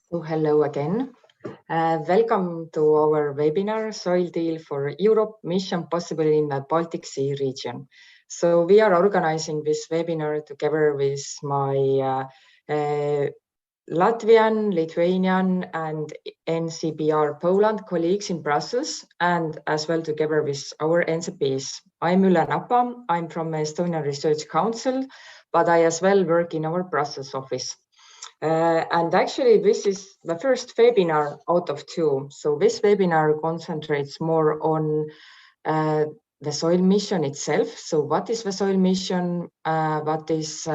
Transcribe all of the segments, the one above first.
So hello again. Welcome to our webinar, Soil Deal for Europe, Mission Possible in the Baltic Sea Region. So we are organizing this webinar together with my Latvian, Lithuanian and NCBR Poland colleagues in Brussels, and as well together with our NCPs. I'm Eulalio, I'm from Estonian Research Council, but I as well work in our Brussels office. And actually, this is the first webinar out of two. So this webinar concentrates more on the soil mission itself. So what is the soil mission? What is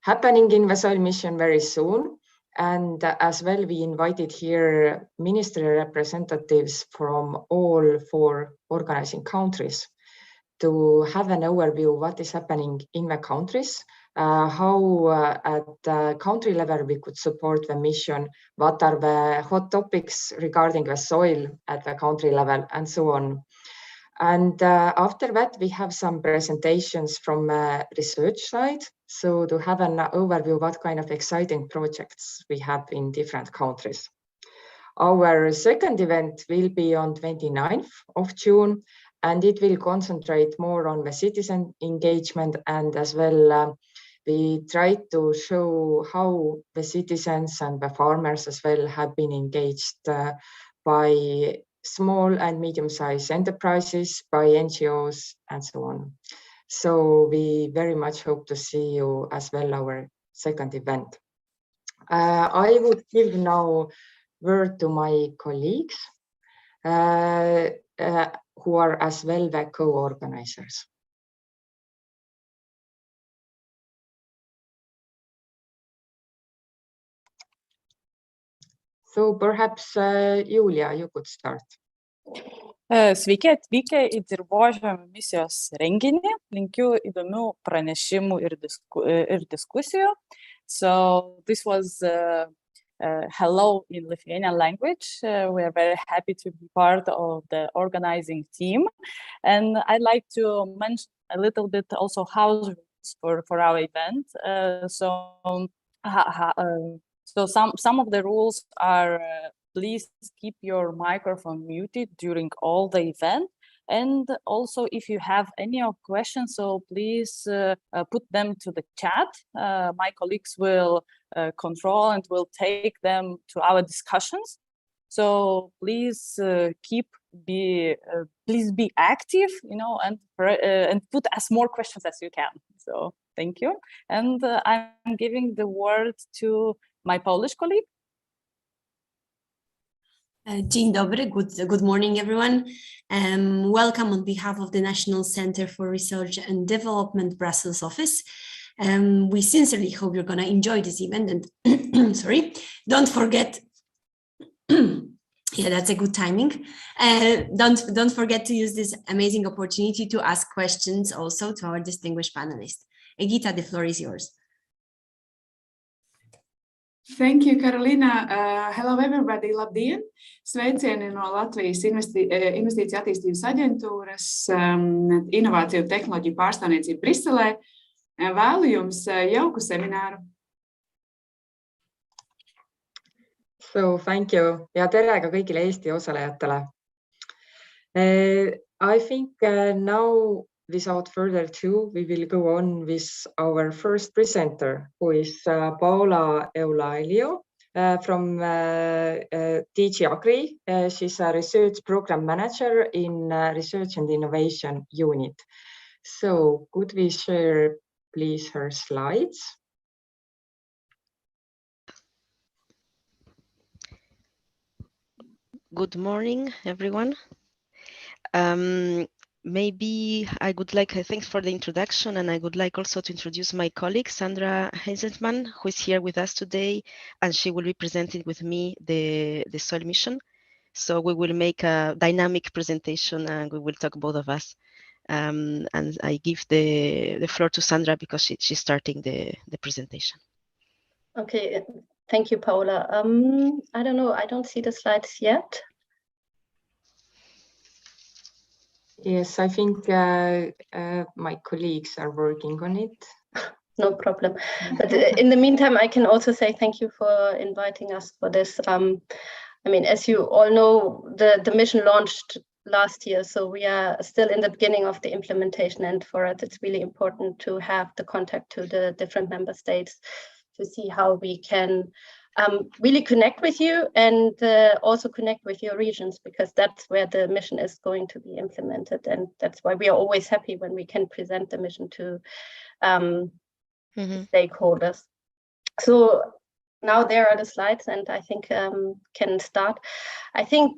happening in the soil mission very soon? And as well, we invited here ministry representatives from all 4 organizing countries to have an overview of what is happening in the countries, how at the country level we could support the mission, what are the hot topics regarding the soil at the country level, and so on. And after that, we have some presentations from research side. So to have an overview of what kind of exciting projects we have in different countries. Our second event will be on 29th of June, and it will concentrate more on the citizen engagement, and as well we try to show how the citizens and the farmers as well have been engaged by small and medium-sized enterprises, by NGOs, and so on. So we very much hope to see you as well our second event. I would give now word to my colleagues who are as well the co-organizers. So perhaps Julia, you could start. Sveiki atvykę į dirvožemio misijos renginį. Linkiu įdomių pranešimų ir diskusijų. So this was hello in Lithuanian language. We are very happy to be part of the organizing team. And I'd like to mention a little bit also house rules for our event. So some of the rules are please keep your microphone muted during all the event. And also if you have any questions, so please put them to the chat. My colleagues will control and will take them to our discussions. So please please be active, and put as more questions as you can. So thank you. And I'm giving the word to my Polish colleague. Dzień dobry, good morning everyone. Welcome on behalf of the National Center for Research and Development Brussels office. We sincerely hope you're going to enjoy this event, and sorry, don't forget, yeah, that's a good timing. Don't forget to use this amazing opportunity to ask questions also to our distinguished panelists. Egita, the floor is yours. Thank you, Karolīna. Hello, everybody. Labdien! Sveicieni no Latvijas Investīciju attīstības aģentūras, Inovāciju tehnoloģiju pārstāvniecība Briselē. Vēlu jums jauku semināru. So thank you. Ja tere ka kõigile Eesti osalejatele. I think now, without further ado, we will go on with our first presenter, who is Paola Eulalio from DG AGRI. She's a research program manager in Research and Innovation Unit. So could we share, please, her slides? Good morning, everyone. Maybe I would like, thanks for the introduction, and I would like also to introduce my colleague, Sandra Heisenman, who is here with us today, and she will be presenting with me the soil mission. So we will make a dynamic presentation, and we will talk, both of us. And I give the floor to Sandra because she's starting the presentation. Okay, thank you, Paola. I don't know, I don't see the slides yet. Yes, I think my colleagues are working on it. no problem. But in the meantime, I can also say thank you for inviting us for this. I mean, as you all know, the mission launched last year, so we are still in the beginning of the implementation, and for us it's really important to have the contact to the different member states to see how we can really connect with you and also connect with your regions, because that's where the mission is going to be implemented, and that's why we are always happy when we can present the mission to stakeholders. So now there are the slides, and I think can start. I think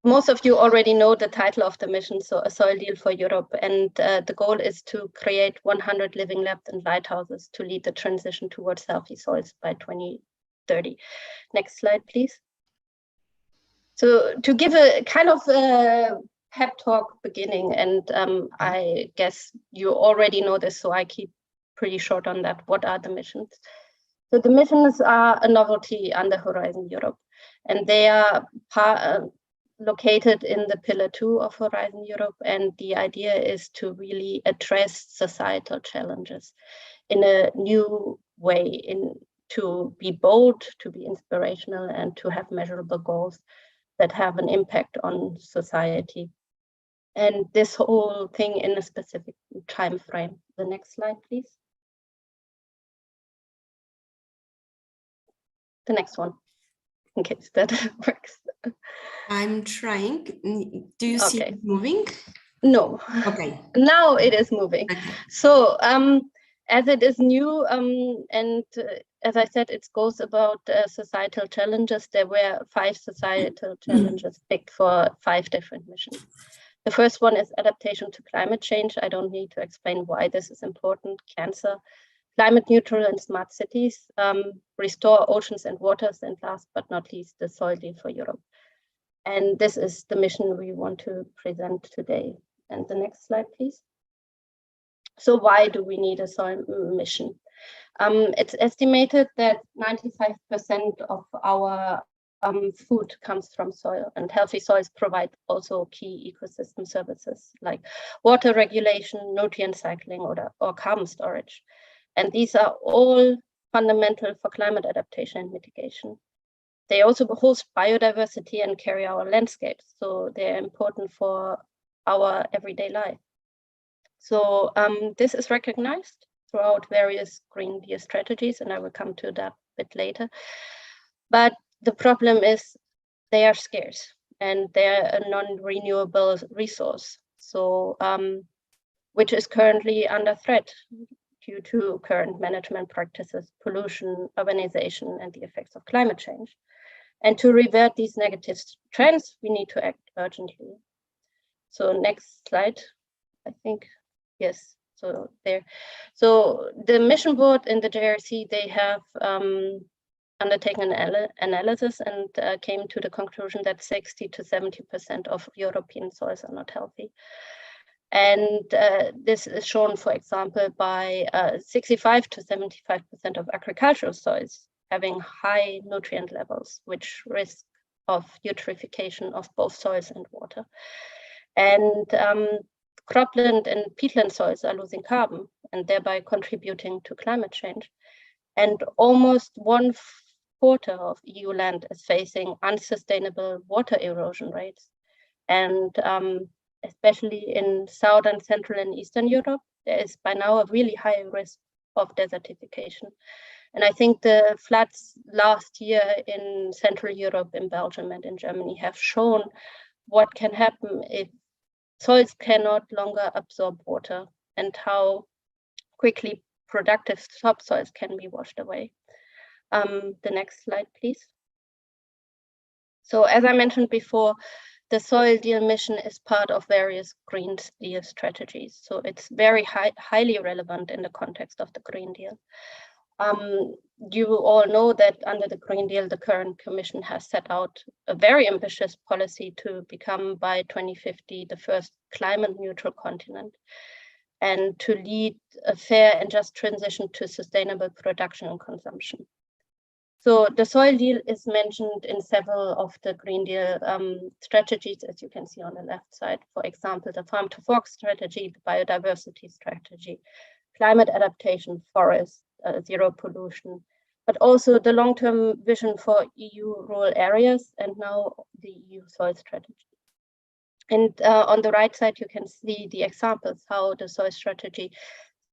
most of you already know the title of the mission, so A Soil Deal for Europe, and the goal is to create 100 living labs and lighthouses to lead the transition towards healthy soils by 2030. Next slide, please. So to give a kind of pep talk beginning, and I guess you already know this, so I keep pretty short on that. What are the missions? So the missions are a novelty under Horizon Europe, and they are located in the Pillar 2 of Horizon Europe, and the idea is to really address societal challenges in a new way, to be bold, to be inspirational, and to have measurable goals that have an impact on society. And this whole thing in a specific time frame. The next slide, please. The next one, in case that works. I'm trying. Do you see it moving? No. Okay. Now it is moving. Okay. So as it is new, and as I said, it goes about societal challenges. There were 5 societal challenges picked for 5 different missions. The first one is adaptation to climate change. I don't need to explain why this is important. Cancer, climate neutral and smart cities, restore oceans and waters, and last but not least, the soil deal for Europe. And this is the mission we want to present today. And the next slide, please. So why do we need a soil mission? It's estimated that 95% of our food comes from soil, and healthy soils provide also key ecosystem services like water regulation, nutrient cycling, or carbon storage. And these are all fundamental for climate adaptation and mitigation. They also host biodiversity and carry our landscapes, so they're important for our everyday life. So this is recognized throughout various Green Deal strategies, and I will come to that a bit later. But the problem is they are scarce, and they're a non-renewable resource, so which is currently under threat due to current management practices, pollution, urbanization, and the effects of climate change. And to revert these negative trends, we need to act urgently. So next slide, I think, yes, so there. So the mission board in the JRC, they have undertaken an analysis and came to the conclusion that 60 to 70% of European soils are not healthy. And this is shown, for example, by 65 to 75% of agricultural soils having high nutrient levels, which risk of eutrophication of both soils and water. And cropland and peatland soils are losing carbon and thereby contributing to climate change. And almost 1/4 of EU land is facing unsustainable water erosion rates. And especially in Southern, Central, and Eastern Europe, there is by now a really high risk of desertification. And I think the floods last year in Central Europe, in Belgium and in Germany have shown what can happen if soils cannot longer absorb water and how quickly productive topsoils can be washed away. The next slide, please. So as I mentioned before, the soil deal mission is part of various Green Deal strategies. So it's very highly relevant in the context of the Green Deal. You all know that under the Green Deal, the current Commission has set out a very ambitious policy to become by 2050 the first climate neutral continent and to lead a fair and just transition to sustainable production and consumption. So the soil deal is mentioned in several of the Green Deal strategies, as you can see on the left side. For example, the farm to fork strategy, the biodiversity strategy, climate adaptation, forest, zero pollution, but also the long-term vision for EU rural areas and now the EU soil strategy. And on the right side, you can see the examples how the soil strategy,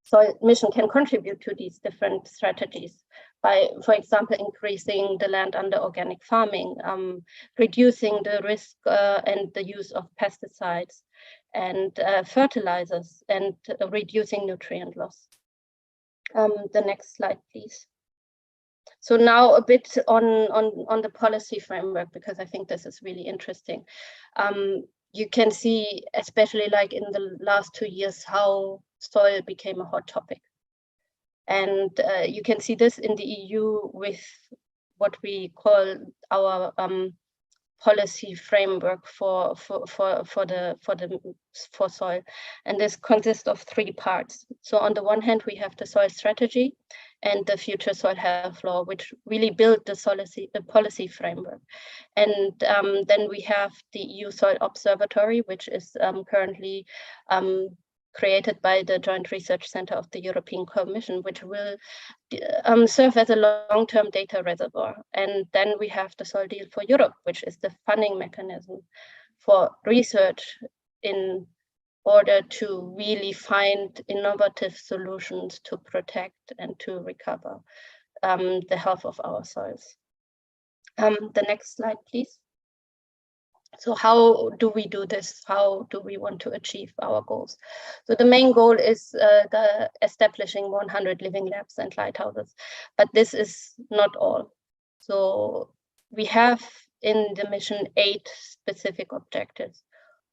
soil mission can contribute to these different strategies by, for example, increasing the land under organic farming, reducing the risk and the use of pesticides and fertilizers, and reducing nutrient loss. The next slide, please. So now a bit on the policy framework, because I think this is really interesting. You can see, especially like in the last 2 years, how soil became a hot topic. And you can see this in the EU with what we call our policy framework for soil, and this consists of 3 parts. So on the one hand, we have the soil strategy and the future soil health law, which really build the policy framework. And then we have the EU Soil Observatory, which is currently created by the Joint Research Center of the European Commission, which will serve as a long-term data reservoir. And then we have the Soil Deal for Europe, which is the funding mechanism for research in order to really find innovative solutions to protect and to recover the health of our soils. The next slide, please. So how do we do this? How do we want to achieve our goals? So the main goal is the establishing 100 living labs and lighthouses, but this is not all. So we have in the mission 8 specific objectives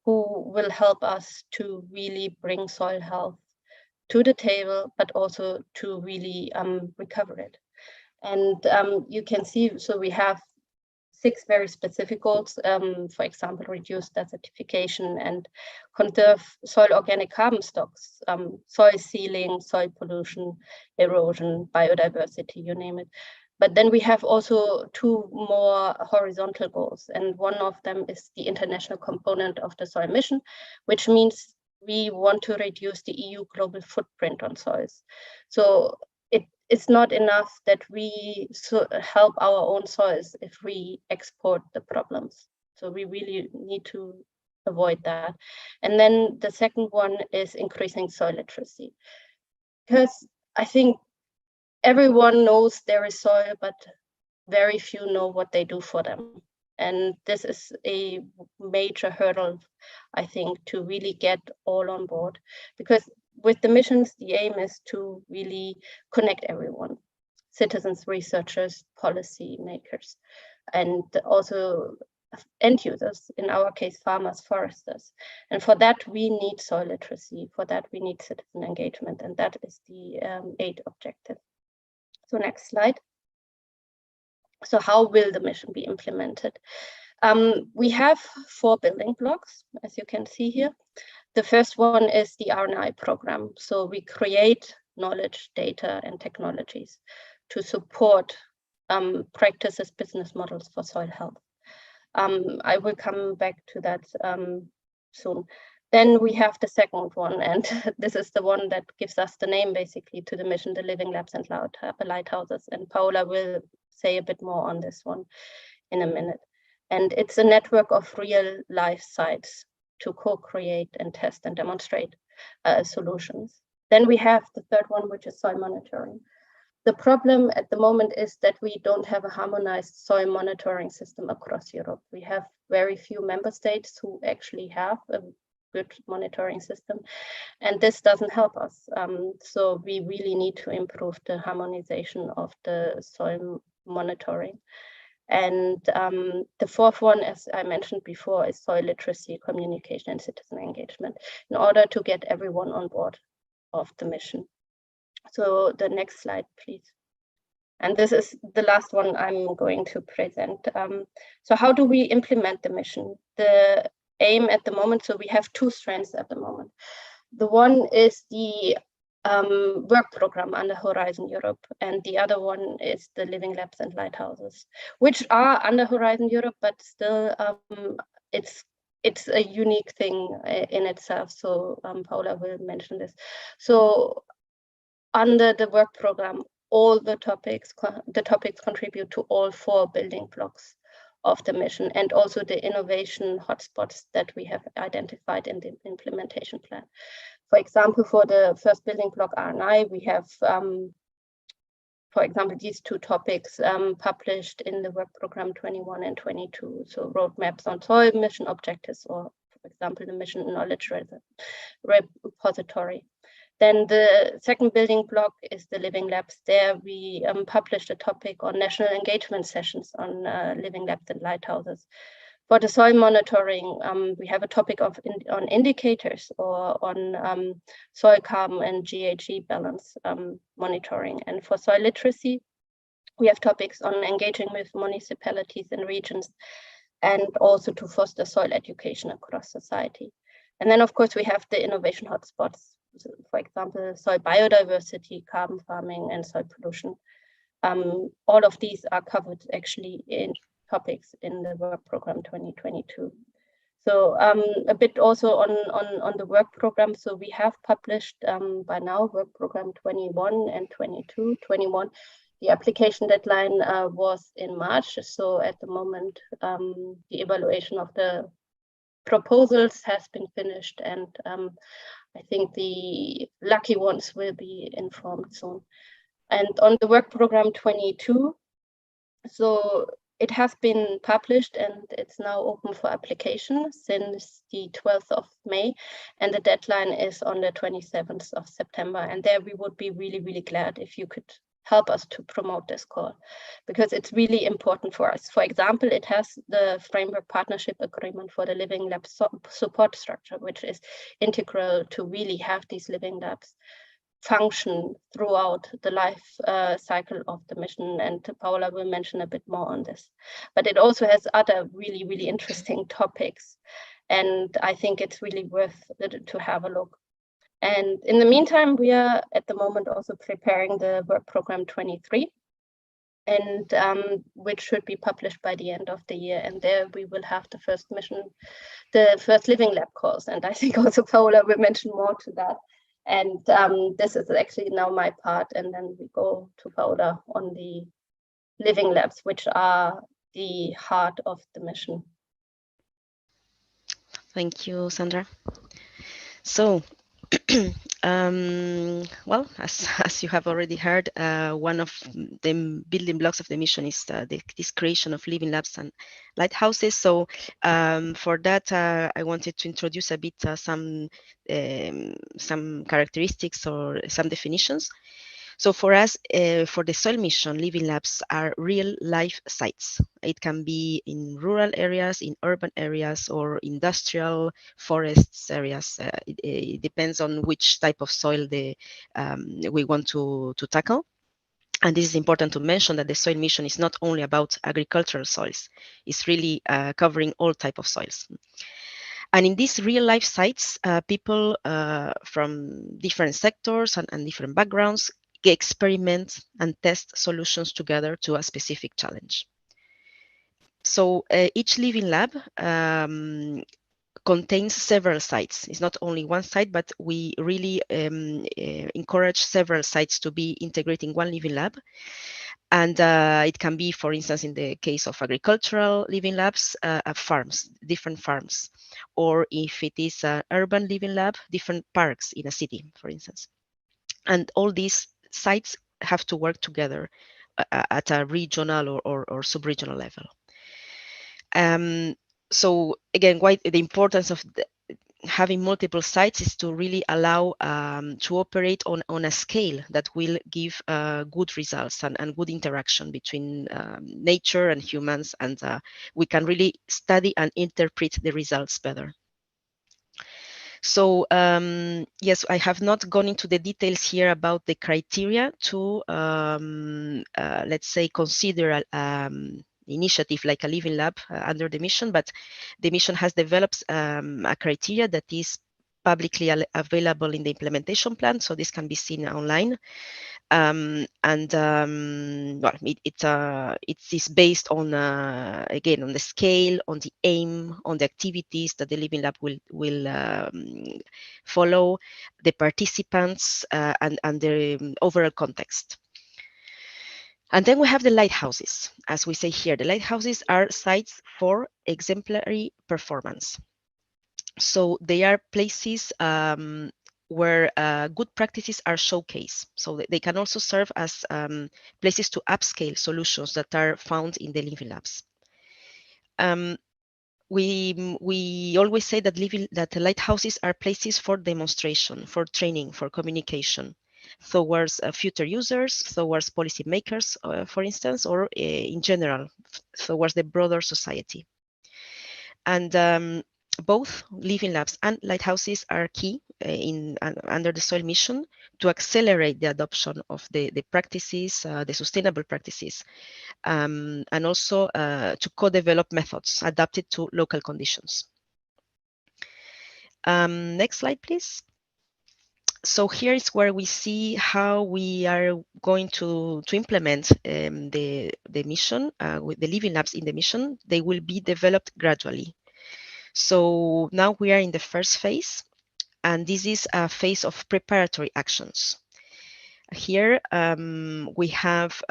who will help us to really bring soil health to the table, but also to really recover it. And you can see, so we have 6 very specific goals, for example, reduce desertification and conserve soil organic carbon stocks, soil sealing, soil pollution, erosion, biodiversity, you name it. But then we have also 2 more horizontal goals, and one of them is the international component of the soil mission, which means we want to reduce the EU global footprint on soils. So it's not enough that we help our own soils if we export the problems. So we really need to avoid that. And then the second one is increasing soil literacy, because I think everyone knows there is soil, but very few know what they do for them. And this is a major hurdle, I think, to really get all on board, because with the missions, the aim is to really connect everyone, citizens, researchers, policy makers, and also end users, in our case, farmers, foresters. And for that, we need soil literacy. For that, we need citizen engagement. And that is the 8th objective. So next slide. So how will the mission be implemented? We have 4 building blocks, as you can see here. The first one is the RDI program. So we create knowledge, data, and technologies to support practices, business models for soil health. I will come back to that soon. Then we have the second one, and this is the one that gives us the name basically to the mission, the living labs and lighthouses. And Paola will say a bit more on this one in a minute. And it's a network of real life sites to co-create and test and demonstrate solutions. Then we have the third one, which is soil monitoring. The problem at the moment is that we don't have a harmonized soil monitoring system across Europe. We have very few member states who actually have a good monitoring system, and this doesn't help us. So we really need to improve the harmonization of the soil monitoring. And the fourth one, as I mentioned before, is soil literacy, communication, and citizen engagement in order to get everyone on board of the mission. So the next slide, please. And this is the last one I'm going to present. So how do we implement the mission? The aim at the moment, so we have 2 strands at the moment. The one is the work program under Horizon Europe, and the other one is the living labs and lighthouses, which are under Horizon Europe, but still it's a unique thing in itself. So Paola will mention this. So under the work program, all the topics contribute to all 4 building blocks of the mission, and also the innovation hotspots that we have identified in the implementation plan. For example, for the first building block R&I, we have, for example, these 2 topics published in the work program 21 and 22. So roadmaps on soil mission objectives, or for example, the mission knowledge repository. Then the second building block is the living labs. There we published a topic on national engagement sessions on living labs and lighthouses. For the soil monitoring, we have a topic on indicators, or on soil carbon and GHG balance monitoring. And for soil literacy, we have topics on engaging with municipalities and regions, and also to foster soil education across society. And then, of course, we have the innovation hotspots. For example, soil biodiversity, carbon farming, and soil pollution. All of these are covered actually in topics in the work program 2022. So a bit also on the work program. So we have published by now work program 21 and 22. 21, the application deadline was in March. So at the moment, the evaluation of the proposals has been finished, and I think the lucky ones will be informed soon. And on the work program 22, so it has been published and it's now open for application since the 12th of May, and the deadline is on the 27th of September. And there we would be really, really glad if you could help us to promote this call, because it's really important for us. For example, it has the framework partnership agreement for the living lab support structure, which is integral to really have these living labs function throughout the life cycle of the mission. And Paola will mention a bit more on this. But it also has other really, really interesting topics. And I think it's really worth to have a look. And in the meantime, we are at the moment also preparing the work program 23, and which should be published by the end of the year. And there we will have the first mission, the first living lab calls. And I think also Paola will mention more to that. And this is actually now my part. And then we go to Paola on the living labs, which are the heart of the mission. Thank you, Sandra. So, well, as you have already heard, one of the building blocks of the mission is this creation of living labs and lighthouses. So for that, I wanted to introduce a bit some characteristics or some definitions. So for us, for the soil mission, living labs are real life sites. It can be in rural areas, in urban areas, or industrial forests areas. It depends on which type of soil we want to tackle. And this is important to mention that the soil mission is not only about agricultural soils. It's really covering all type of soils. And in these real life sites, people from different sectors and different backgrounds experiment and test solutions together to a specific challenge. So each living lab contains several sites. It's not only one site, but we really encourage several sites to be integrating one living lab. And it can be, for instance, in the case of agricultural living labs, farms, different farms. Or if it is an urban living lab, different parks in a city, for instance. And all these sites have to work together at a regional or sub-regional level. So again, why the importance of having multiple sites is to really allow to operate on a scale that will give good results and good interaction between nature and humans, and we can really study and interpret the results better. So yes, I have not gone into the details here about the criteria to, let's say, consider initiative like a living lab under the mission, but the mission has developed a criteria that is publicly available in the implementation plan, so this can be seen online. Well, it is based on again on the scale, on the aim, on the activities that the Living Lab will follow, the participants, and the overall context. And then we have the lighthouses. As we say here, the lighthouses are sites for exemplary performance. So they are places where good practices are showcased. So they can also serve as places to upscale solutions that are found in the Living Labs. We always say that the lighthouses are places for demonstration, for training, for communication towards future users, towards policymakers, for instance, or in general, towards the broader society. And both Living Labs and lighthouses are key under the soil mission to accelerate the adoption of the practices, the sustainable practices, and also to co-develop methods adapted to local conditions. Next slide, please. So here is where we see how we are going to implement the mission with the Living Labs in the mission. They will be developed gradually. So now we are in the first phase, and this is a phase of preparatory actions. Here we have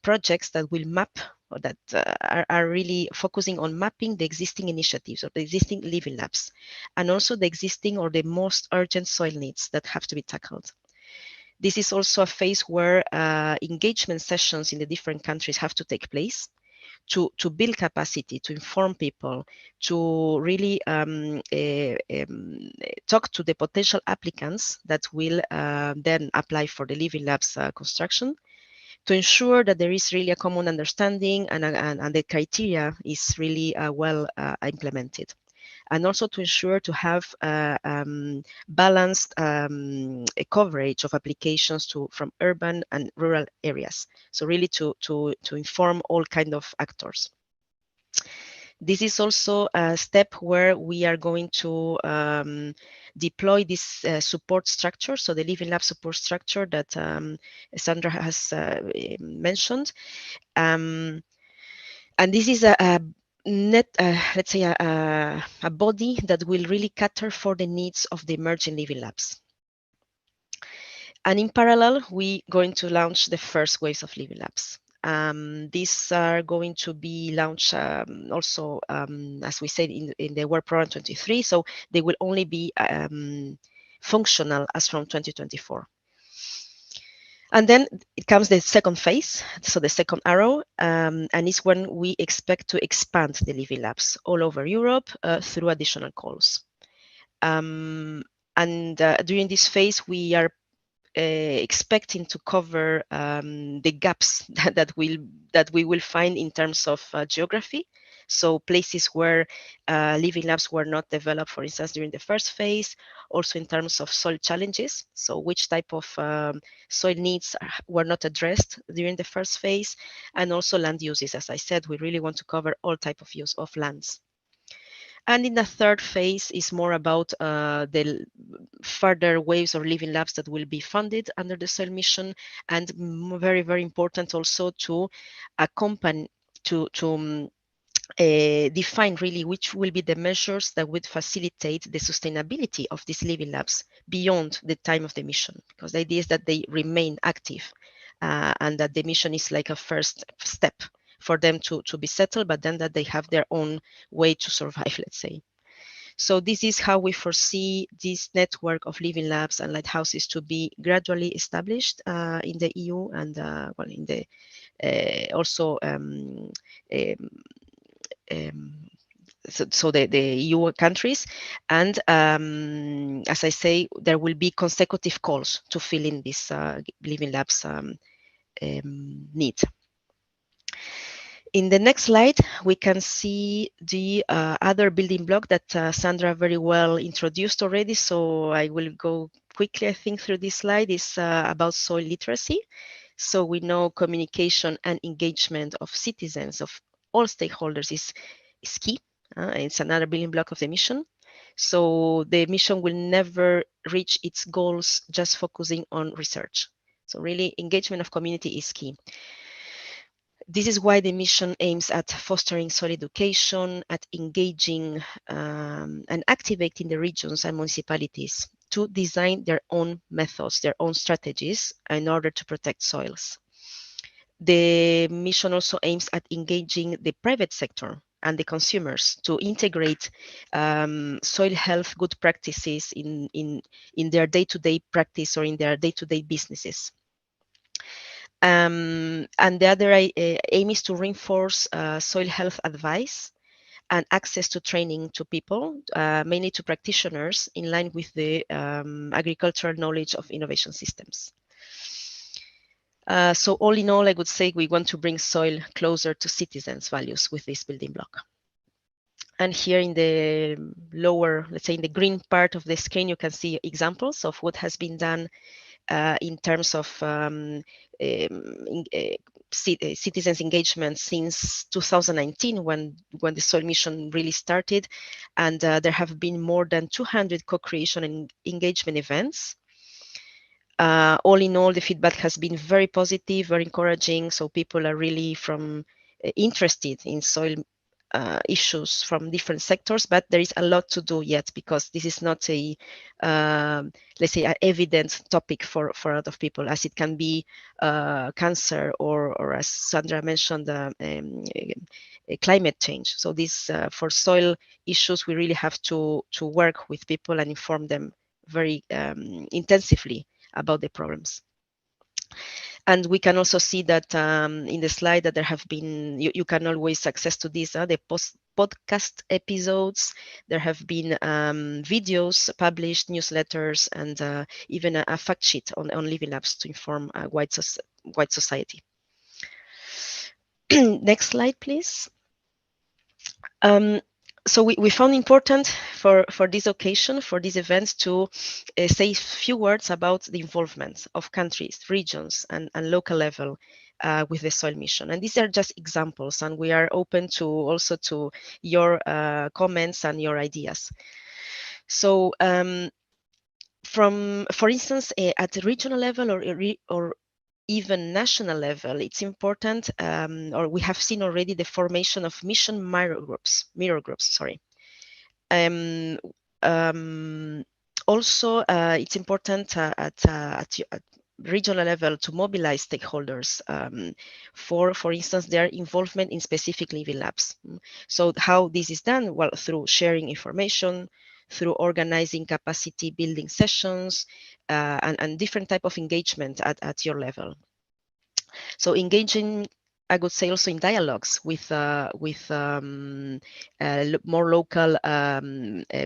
projects that will map, or that are really focusing on mapping the existing initiatives or the existing Living Labs, and also the existing or the most urgent soil needs that have to be tackled. This is also a phase where engagement sessions in the different countries have to take place to build capacity, to inform people, to really talk to the potential applicants that will then apply for the Living Labs construction, to ensure that there is really a common understanding and the criteria is really well implemented. And also to ensure to have balanced coverage of applications from urban and rural areas. So really to inform all kind of actors. This is also a step where we are going to deploy this support structure, so the Living Lab support structure that Sandra has mentioned. And this is a let's say a body that will really cater for the needs of the emerging Living Labs. And in parallel, we're going to launch the first waves of Living Labs. These are going to be launched also, as we said, in the Work Program 23, so they will only be functional as from 2024. And then it comes the second phase, so the second arrow, and it's when we expect to expand the Living Labs all over Europe through additional calls. And during this phase, we are expecting to cover the gaps that we will find in terms of geography. So places where Living Labs were not developed, for instance, during the first phase, also in terms of soil challenges. So which type of soil needs were not addressed during the first phase, and also land uses. As I said, we really want to cover all type of use of lands. And in the third phase is more about the further waves of Living Labs that will be funded under the soil mission, and very, very important also to accompany, to define really which will be the measures that would facilitate the sustainability of these Living Labs beyond the time of the mission, because the idea is that they remain active and that the mission is like a first step for them to be settled, but then that they have their own way to survive, let's say. So this is how we foresee this network of Living Labs and lighthouses to be gradually established in the EU and well, in the also so the EU countries. And as I say, there will be consecutive calls to fill in this Living Labs need. In the next slide, we can see the other building block that Sandra very well introduced already. So I will go quickly, I think, through this slide. Is about soil literacy. So we know communication and engagement of citizens, of all stakeholders is key. It's another building block of the mission. So the mission will never reach its goals just focusing on research. So really, engagement of community is key. This is why the mission aims at fostering soil education, at engaging and activating the regions and municipalities to design their own methods, their own strategies in order to protect soils. The mission also aims at engaging the private sector and the consumers to integrate soil health good practices in their day-to-day practice or in their day-to-day businesses. And the other aim is to reinforce soil health advice and access to training to people, mainly to practitioners, in line with the agricultural knowledge of innovation systems. So all in all, I would say we want to bring soil closer to citizens' values with this building block. And here in the lower, let's say in the green part of the screen, you can see examples of what has been done in terms of citizens' engagement since 2019, when the soil mission really started. And there have been more than 200 co-creation and engagement events. All in all, the feedback has been very positive, very encouraging. So people are really interested in soil issues from different sectors, but there is a lot to do yet, because this is not a, let's say, an evident topic for a lot of people, as it can be cancer or as Sandra mentioned, climate change. So this, for soil issues, we really have to work with people and inform them very intensively about the problems. And we can also see that in the slide that there have been, you can always access to these, the podcast episodes. There have been videos published, newsletters, and even a fact sheet on Living Labs to inform wide society. Next slide, please. So we found important for this occasion, for this event, to say a few words about the involvement of countries, regions, and local level with the soil mission. And these are just examples, and we are open to also to your comments and your ideas. So for instance, at the regional level or even national level, it's important, or we have seen already the formation of mission mirror groups. Also, it's important at regional level to mobilize stakeholders for instance, their involvement in specific living labs. So how this is done? Well, through sharing information, through organizing capacity building sessions, and different type of engagement at your level. So engaging, I would say, also in dialogues with more local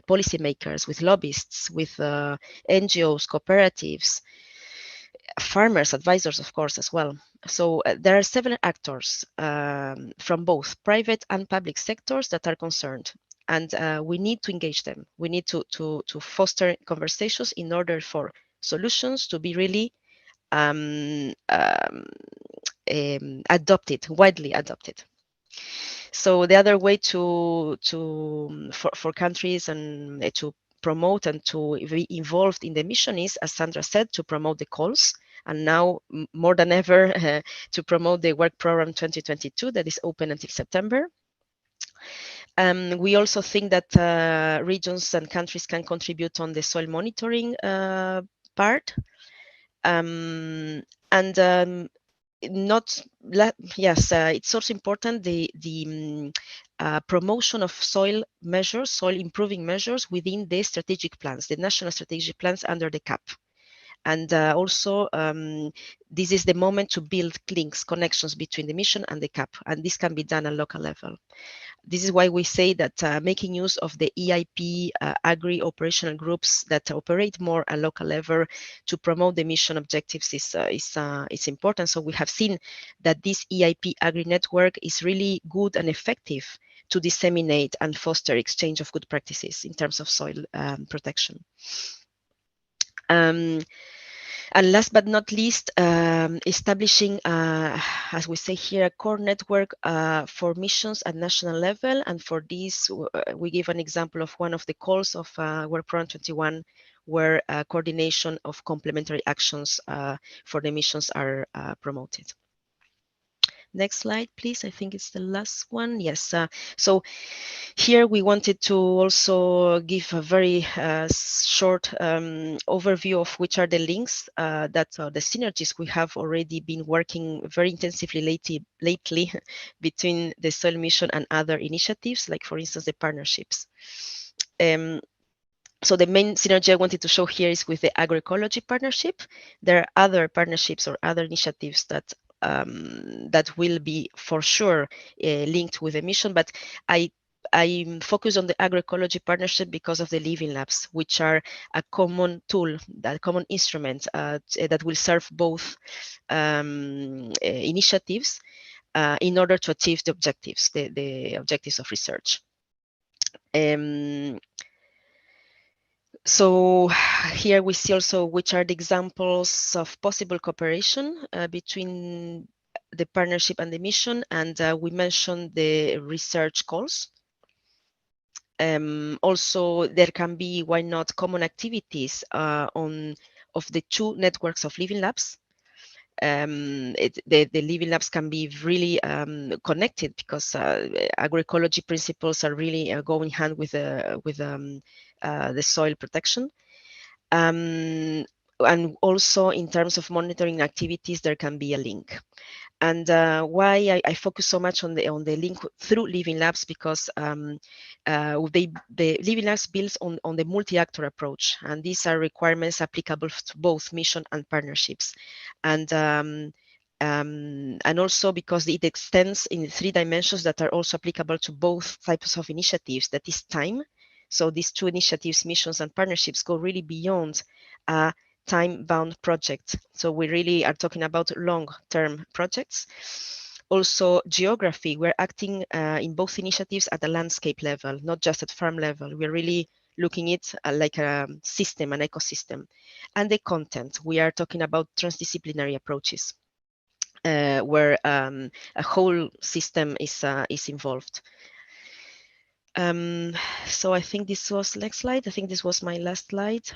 policymakers, with lobbyists, with NGOs, cooperatives, farmers, advisors, of course, as well. So there are several actors from both private and public sectors that are concerned. And we need to engage them. We need to foster conversations in order for solutions to be really widely adopted. So the other way for countries and to promote and to be involved in the mission is, as Sandra said, to promote the calls. And now more than ever, to promote the work program 2022 that is open until September. We also think that regions and countries can contribute on the soil monitoring part. It's also important the promotion of soil measures, soil improving measures within the strategic plans, the national strategic plans under the CAP. And also, this is the moment to build links, connections between the mission and the CAP, and this can be done at local level. This is why we say that making use of the EIP AGRI operational groups that operate more at local level to promote the mission objectives is important. So we have seen that this EIP AGRI network is really good and effective to disseminate and foster exchange of good practices in terms of soil protection. And last but not least, establishing, as we say here, a core network for missions at national level. And for this, we give an example of one of the calls of Work Program 21, where coordination of complementary actions for the missions are promoted. Next slide, please. I think it's the last one. Yes. So here we wanted to also give a very short overview of which are the links that the synergies we have already been working very intensively lately between the soil mission and other initiatives, like for instance, the partnerships. So the main synergy I wanted to show here is with the agroecology partnership. There are other partnerships or other initiatives that that will be for sure linked with the mission, but I focus on the agroecology partnership because of the Living Labs, which are a common tool, that common instrument that will serve both initiatives in order to achieve the objectives, the objectives of research. So here we see also which are the examples of possible cooperation between the partnership and the mission, and we mentioned the research calls. Also, there can be, why not, common activities of the two networks of Living Labs. The Living Labs can be really connected because agroecology principles are really going hand with the soil protection. And also in terms of monitoring activities, there can be a link. And why I focus so much on the link through Living Labs, because the Living Labs builds on the multi-actor approach, and these are requirements applicable to both mission and partnerships, and also because it extends in 3 dimensions that are also applicable to both types of initiatives. That is time. So these two initiatives, missions and partnerships, go really beyond time-bound project. So we really are talking about long-term projects. Also, geography. We're acting in both initiatives at the landscape level, not just at farm level. We're really looking at it like a system, an ecosystem. And the content. We are talking about transdisciplinary approaches, where a whole system is involved. So I think this was next slide. I think this was my last slide.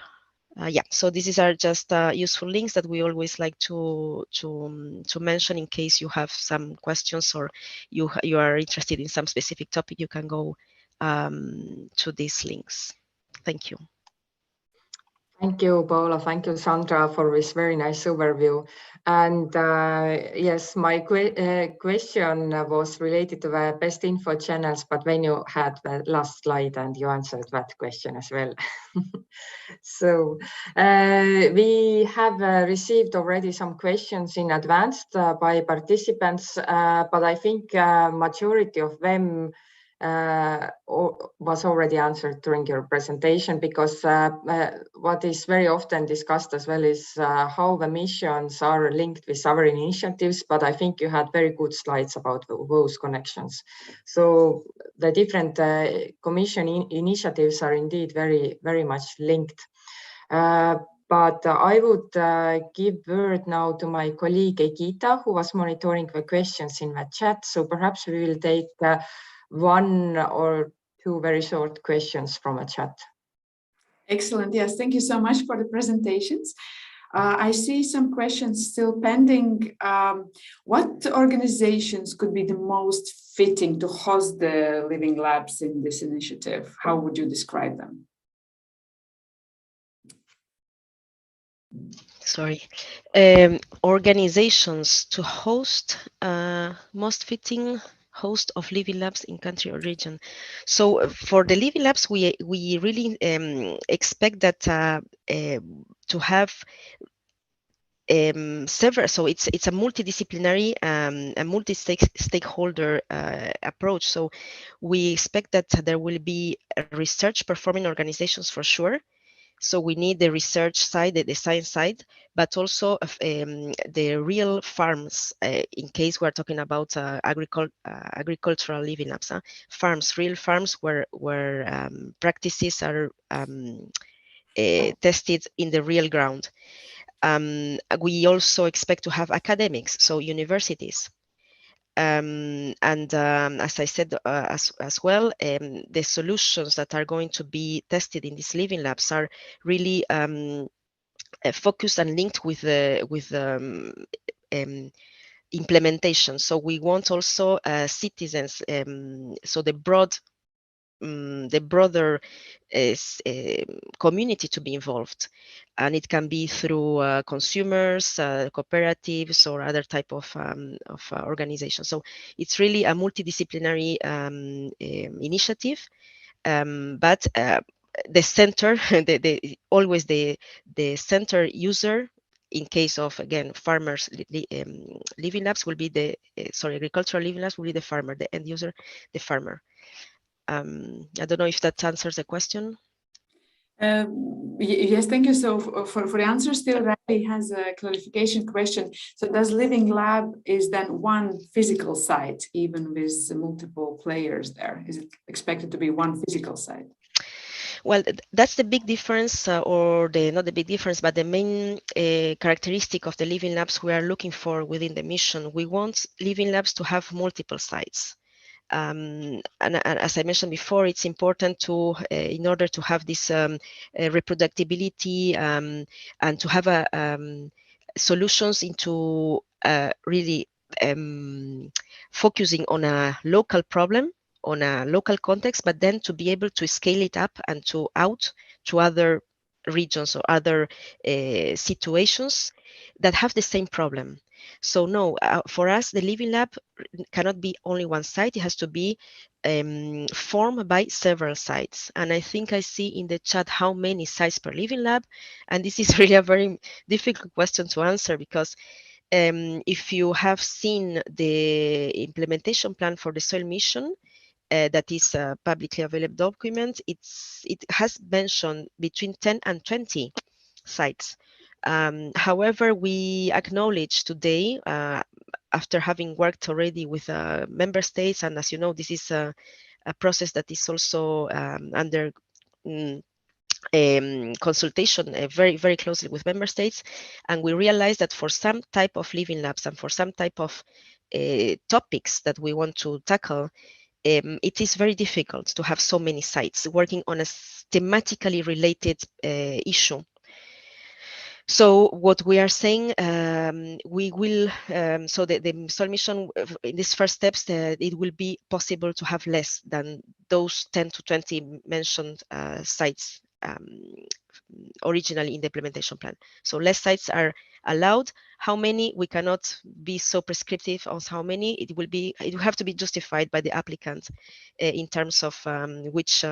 Yeah, so these are just useful links that we always like to mention in case you have some questions or you are interested in some specific topic. You can go to these links. Thank you. Thank you, Paola. Thank you, Sandra, for this very nice overview. And yes, my question was related to the best info channels, but when you had the last slide and you answered that question as well. So we have received already some questions in advance by participants, but I think majority of them was already answered during your presentation, because what is very often discussed as well is how the missions are linked with our initiatives, but I think you had very good slides about those connections. So the different commission initiatives are indeed very, very much linked. But I would give word now to my colleague Egita, who was monitoring the questions in the chat. So perhaps we will take 1 or 2 very short questions from a chat. Excellent. Yes, thank you so much for the presentations. I see some questions still pending. What organizations could be the most fitting to host the Living Labs in this initiative? How would you describe them? Sorry. Organizations to host most fitting host of Living Labs in country or region. So for the Living Labs, we really expect that to have several. So it's a multidisciplinary, a multi-stakeholder approach. So we expect that there will be research performing organizations for sure. So we need the research side, the science side, but also the real farms, in case we're talking about agricultural Living Labs, farms, real farms where practices are tested in the real ground. We also expect to have academics, so universities. As I said as well, the solutions that are going to be tested in these living labs are really focused and linked with implementation. So we want also citizens, so the broader community to be involved, and it can be through consumers, cooperatives, or other type of organizations. So it's really a multidisciplinary initiative, but the center, always the center user, in case of, again, farmers living labs, will be the agricultural living labs will be the farmer, the end user, the farmer. I don't know if that answers the question. Yes, thank you. So for the answer, still Riley has a clarification question. So does living lab is then one physical site, even with multiple players there? Is it expected to be one physical site? Well, that's the big difference, or not the big difference, but the main characteristic of the living labs we are looking for within the mission. We want living labs to have multiple sites. And as I mentioned before, it's important to, in order to have this reproducibility and to have solutions into really focusing on a local problem, on a local context, but then to be able to scale it up and to out to other regions or other situations that have the same problem. So no, for us, the living lab cannot be only one site. It has to be formed by several sites. And I think I see in the chat how many sites per living lab. And this is really a very difficult question to answer, because if you have seen the implementation plan for the soil mission, that is a publicly available document, it has mentioned between 10 and 20 sites. However, we acknowledge today, after having worked already with member states, and as you know, this is a process that is also under consultation very, very closely with member states, and we realize that for some type of living labs and for some type of topics that we want to tackle, it is very difficult to have so many sites working on a thematically related issue. So what we are saying, we will, so the soil mission in these first steps, it will be possible to have less than those 10 to 20 mentioned sites originally in the implementation plan. So less sites are allowed. How many? We cannot be so prescriptive on how many. It will have to be justified by the applicant in terms of which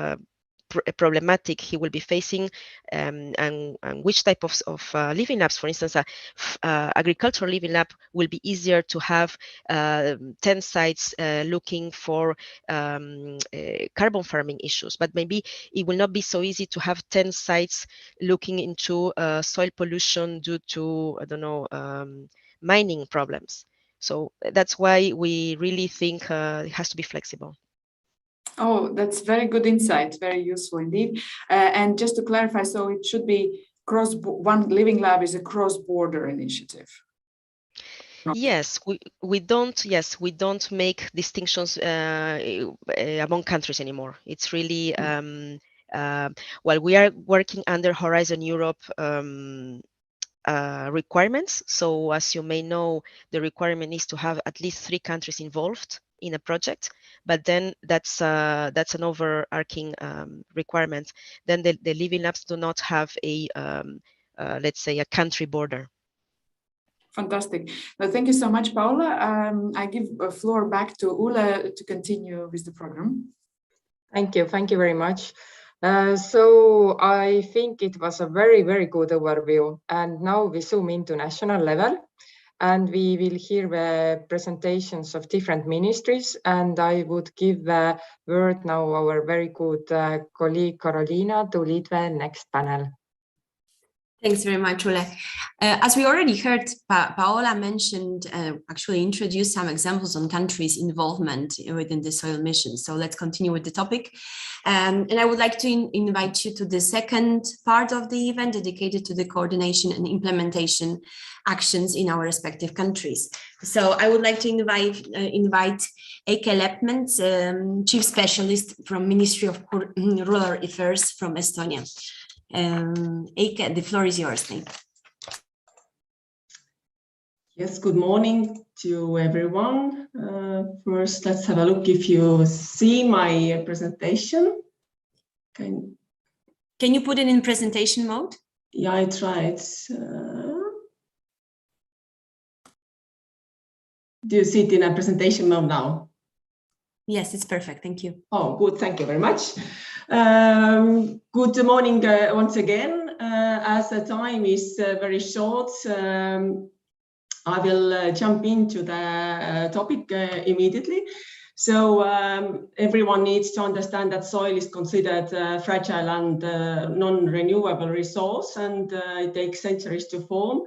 problematic he will be facing, and which type of living labs. For instance, agricultural living lab will be easier to have 10 sites looking for carbon farming issues, but maybe it will not be so easy to have 10 sites looking into soil pollution due to, I don't know, mining problems. So that's why we really think it has to be flexible. Oh, that's very good insight, very useful indeed. And just to clarify, so it should be one living lab is a cross-border initiative. Yes, we don't make distinctions among countries anymore. It's really well, we are working under Horizon Europe requirements. So as you may know, the requirement is to have at least 3 countries involved in a project, but then that's an overarching requirement. Then the living labs do not have a let's say a country border. Fantastic. Well, thank you so much, Paola. I give the floor back to Ula to continue with the program. Thank you very much. So I think it was a very, very good overview, and now we zoom into national level. And we will hear the presentations of different ministries. And I would give the word now our very good colleague Carolina to lead the next panel. Thanks very much, Ule. As we already heard, Paola mentioned, actually introduced some examples on countries' involvement within the soil mission. So let's continue with the topic. And I would like to invite you to the second part of the event dedicated to the coordination and implementation actions in our respective countries. So I would like to invite Eike Lepmens, Chief Specialist from Ministry of Rural Affairs from Estonia. Eike, the floor is yours. Thank you. Yes, good morning to everyone. First, let's have a look if you see my presentation. Can you put it in presentation mode? Yeah, I tried. Do you see it in a presentation mode now? Yes, it's perfect. Thank you. Oh, good. Thank you very much. Good morning once again. As the time is very short, I will jump into the topic immediately. So everyone needs to understand that soil is considered fragile and non-renewable resource, and it takes centuries to form.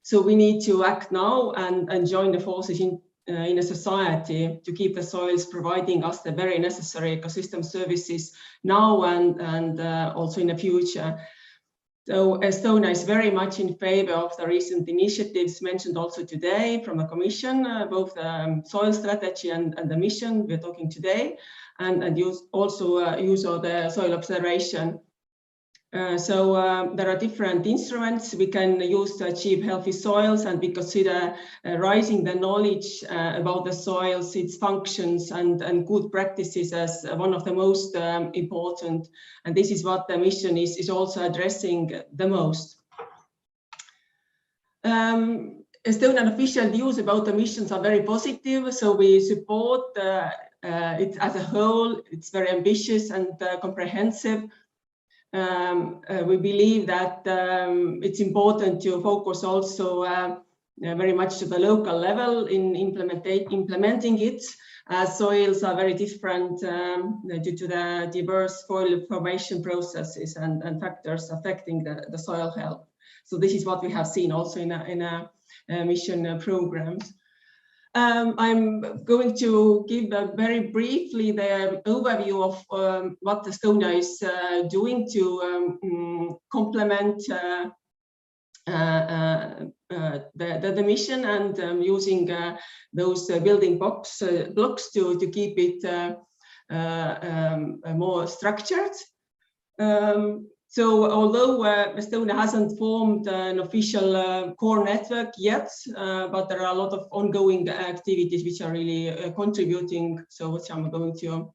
So we need to act now and join the forces in a society to keep the soils providing us the very necessary ecosystem services now and also in the future. So Estonia is very much in favor of the recent initiatives mentioned also today from the Commission, both the soil strategy and the mission we're talking today, and use of the soil observation. So there are different instruments we can use to achieve healthy soils, and we consider raising the knowledge about the soils, its functions and good practices as one of the most important. And this is what the mission is also addressing the most. Estonian official views about the missions are very positive, so we support it as a whole. It's very ambitious and comprehensive. We believe that it's important to focus also very much to the local level in implementing it, as soils are very different due to the diverse soil formation processes and factors affecting the soil health. So this is what we have seen also in a mission programs. I'm going to give very briefly the overview of what Estonia is doing to complement the mission, and using those building blocks to keep it more structured. So although Estonia hasn't formed an official core network yet, but there are a lot of ongoing activities which are really contributing, so which I'm going to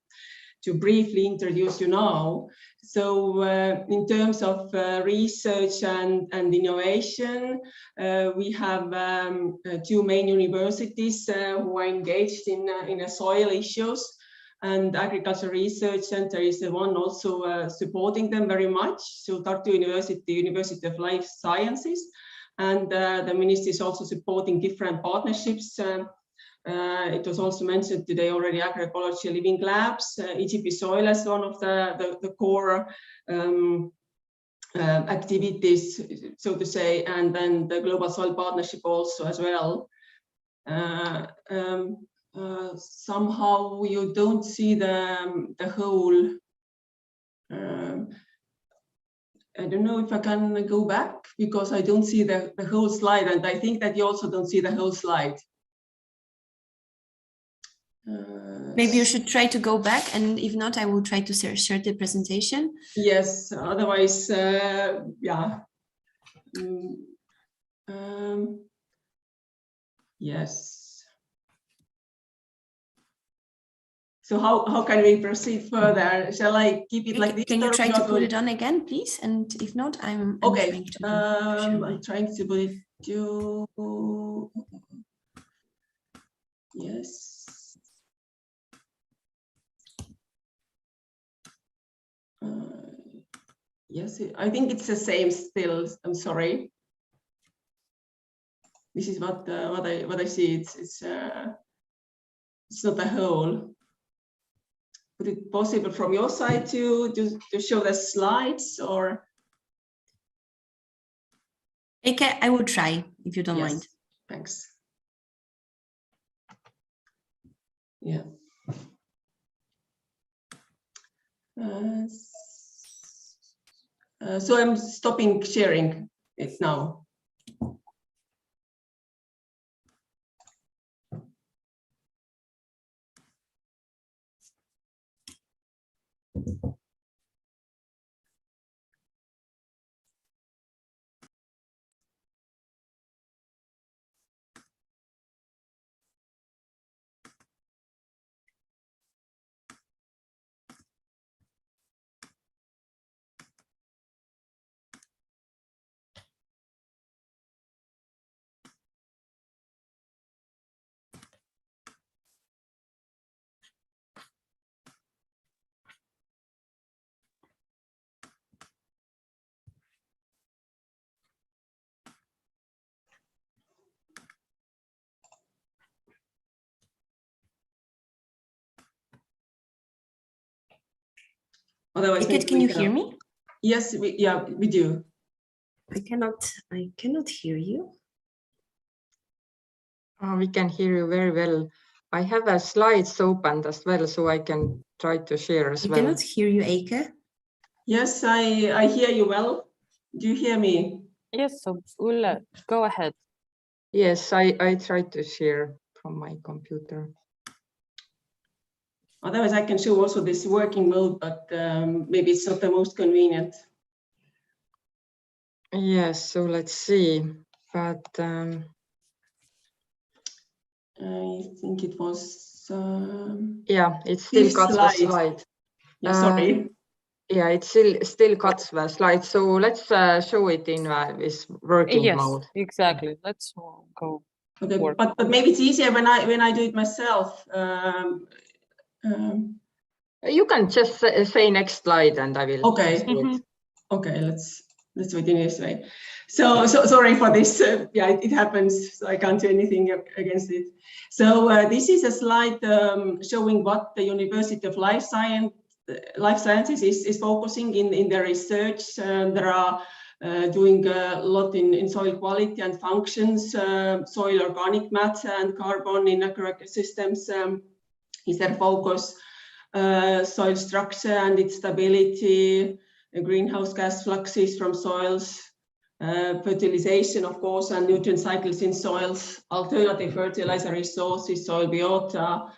briefly introduce you now. So in terms of research and innovation, we have two main universities who are engaged in soil issues. And Agricultural Research Center is the one also supporting them very much. So Tartu University of Life Sciences, and the ministry is also supporting different partnerships. It was also mentioned today already, agroecology living labs, EGP Soil as one of the core activities, so to say, and then the Global Soil Partnership also as well. Somehow you don't see the whole. I don't know if I can go back, because I don't see the whole slide, and I think that you also don't see the whole slide. Maybe you should try to go back, and if not, I will try to share the presentation. Yes, otherwise, yeah. Yes. So how can we proceed further? Shall I keep it like this? Can you try to put it on again, please? And if not, I'm okay. I'm trying to put it to. Yes. Yes, I think it's the same still. I'm sorry. This is what I see. It's not a whole. Would it possible from your side to show the slides, or? Eke, I will try if you don't mind. Thanks. Yeah. So I'm stopping sharing it now. Otherwise, can you hear me? Yes, we do. I cannot hear you. We can hear you very well. I have a slides opened as well, so I can try to share as well. I cannot hear you, Eike. Yes, I hear you well. Do you hear me? Yes, so Ulla, go ahead. Yes, I tried to share from my computer. Otherwise, I can show also this working mode, but maybe it's not the most convenient. Yes, so let's see. But I think it was. Yeah, it still cuts the slide. Yeah, sorry. Yeah, it still cuts the slide. So let's show it in this working mode. Exactly. Let's go. Okay, but maybe it's easier when I do it myself. You can just say next slide, and I will. Okay. Okay, let's do it in this way. So sorry for this. Yeah, it happens. So I can't do anything against it. So this is a slide showing what the University of Life Sciences is focusing in their research. There are doing a lot in soil quality and functions, soil organic matter and carbon in agroecosystems is their focus. Soil structure and its stability, greenhouse gas fluxes from soils, fertilization, of course, and nutrient cycles in soils, alternative fertilizer resources, soil biota,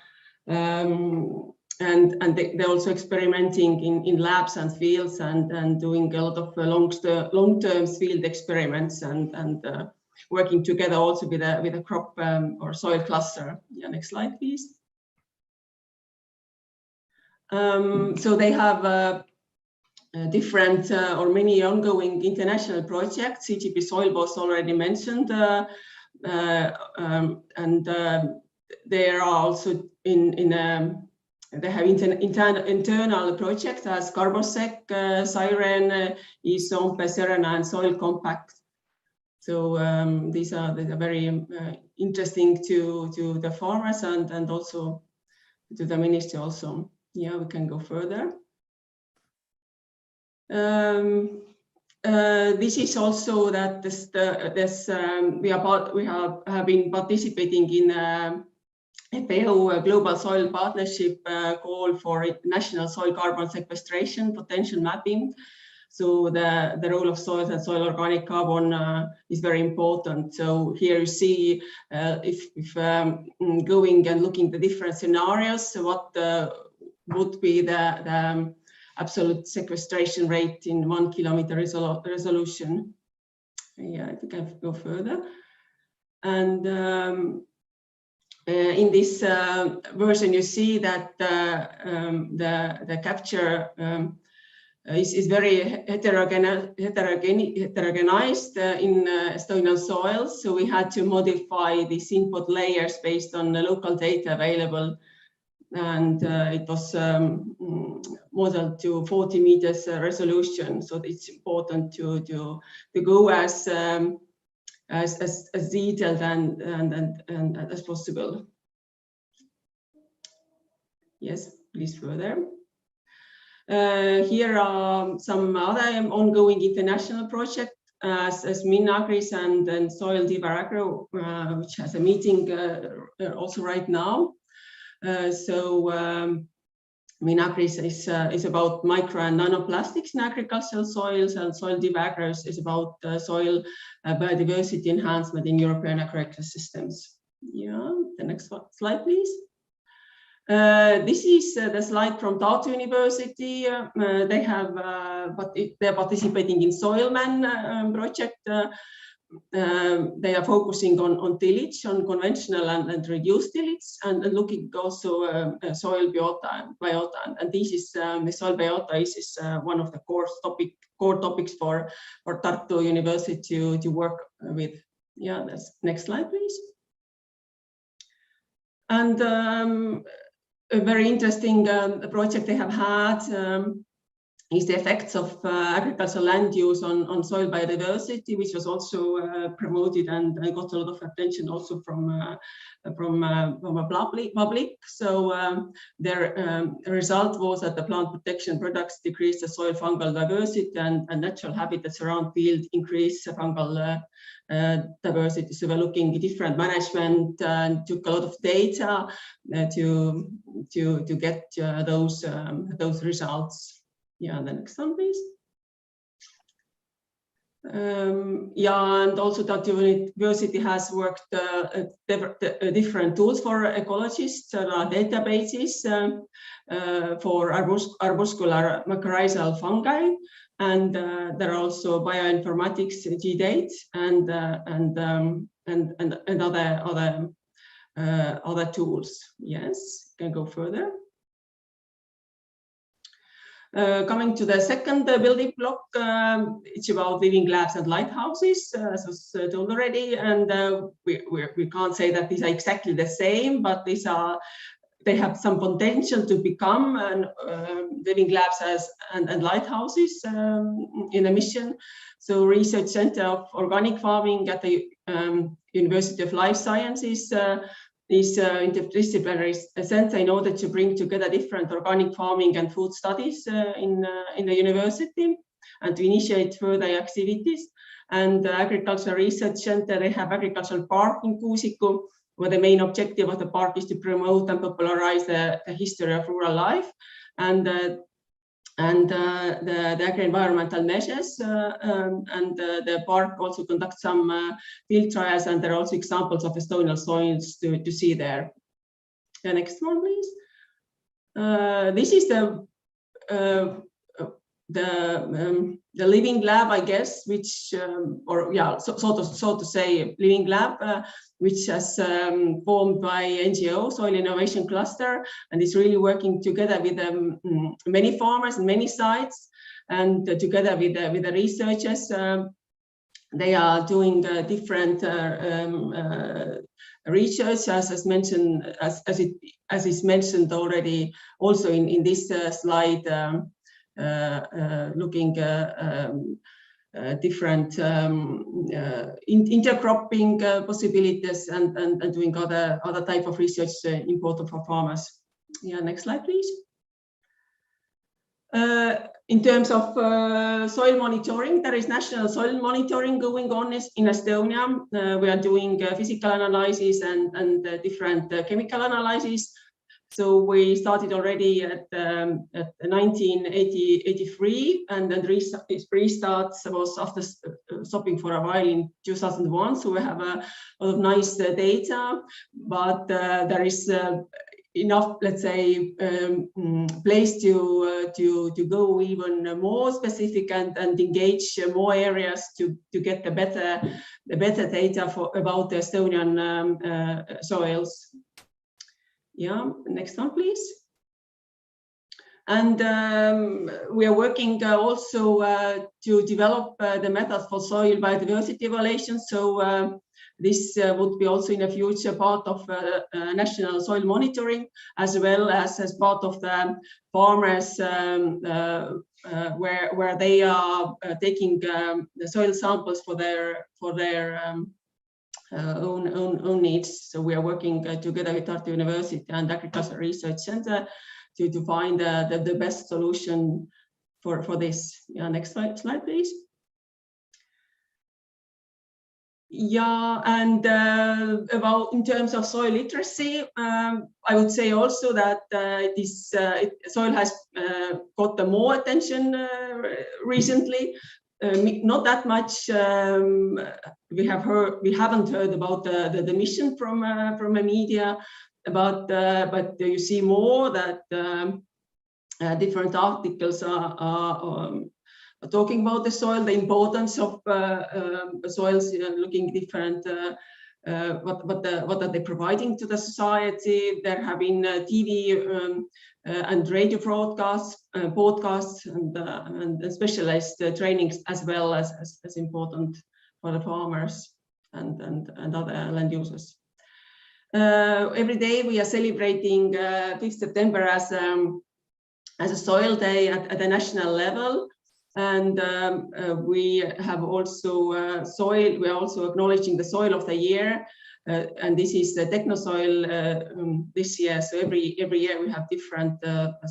and they're also experimenting in labs and fields and doing a lot of long-term field experiments and working together also with a crop or soil cluster. Yeah, next slide, please. So they have different or many ongoing international projects. CGP Soil was already mentioned, and they are also they have internal projects as Carbosec, Siren, ESOMP, Serena, and Soil Compact. So these are very interesting to the farmers and also to the ministry also. Yeah, we can go further. This is also that we have been participating in FAO Global Soil Partnership call for national soil carbon sequestration potential mapping. So the role of soils and soil organic carbon is very important. So here you see if going and looking at the different scenarios, what would be the absolute sequestration rate in 1 kilometer resolution. Yeah, if we can go further. And in this version, you see that the capture is very heterogeneized in Estonian soils. So we had to modify these input layers based on the local data available. And it was modeled to 40 meters resolution. So it's important to go as detailed and as possible. Yes, please further. Here are some other ongoing international projects as MinAgris and Soil Diva Agro, which has a meeting also right now. MinAgris is about micro and nanoplastics in agricultural soils, and Soil Diva Agro is about soil biodiversity enhancement in European agricultural systems. Yeah, the next slide, please. This is the slide from Tartu University. They're participating in Soilman project. They are focusing on tillage, on conventional and reduced tillage, and looking also soil biota. And this is the soil biota is one of the core topics for Tartu University to work with. Yeah, that's next slide, please. And a very interesting project they have had is the effects of agricultural land use on soil biodiversity, which was also promoted and got a lot of attention also from a public. So their result was that the plant protection products decreased the soil fungal diversity and natural habitats around field increased fungal diversity. So we're looking at different management and took a lot of data to get those results. Yeah, the next one, please. Yeah, and also that university has worked different tools for ecologists, databases for arbuscular mycorrhizal fungi, and there are also bioinformatics GDate and other tools. Yes, can go further. Coming to the second building block, it's about living labs and lighthouses, as was told already, and we can't say that these are exactly the same, but they have some potential to become living labs and lighthouses in a mission. So Research Center of Organic Farming at the University of Life Sciences is interdisciplinary center in order to bring together different organic farming and food studies in the university and to initiate further activities. And the Agricultural Research Center, they have agricultural park in Kuusiku, where the main objective of the park is to promote and popularize the history of rural life and the agri-environmental measures, and the park also conducts some field trials, and there are also examples of Estonian soils to see there. The next one, please. This is the living lab, I guess, which or yeah, so to say, living lab, which has formed by NGO Soil Innovation Cluster, and is really working together with many farmers and many sites, and together with the researchers, they are doing different research, as mentioned, as is mentioned already, also in this slide. Looking different intercropping possibilities and doing other type of research important for farmers. Yeah, next slide, please. In terms of soil monitoring, there is national soil monitoring going on in Estonia. We are doing physical analysis and different chemical analysis. So we started already at 1983, and then restart was after stopping for a while in 2001. So we have a lot of nice data, but there is enough, let's say, place to go even more specific and engage more areas to get the better data about the Estonian soils. Yeah, next one, please. And we are working also to develop the methods for soil biodiversity evaluation. So this would be also in the future part of national soil monitoring, as well as part of the farmers where they are taking the soil samples for their own needs. So we are working together with Tartu University and Agricultural Research Center to find the best solution for this. Yeah, next slide, please. Yeah, and about in terms of soil literacy, I would say also that soil has got more attention recently. Not that much. We haven't heard about the mission from the media, but you see more that different articles are talking about the soil, the importance of soils, looking different, what are they providing to the society. There have been TV and radio broadcasts, podcasts, and specialized trainings as well as important for the farmers and other land users. Every day we are celebrating 5th September as a soil day at the national level. And we have also soil. We are also acknowledging the soil of the year, and this is the techno-soil this year. So every year we have different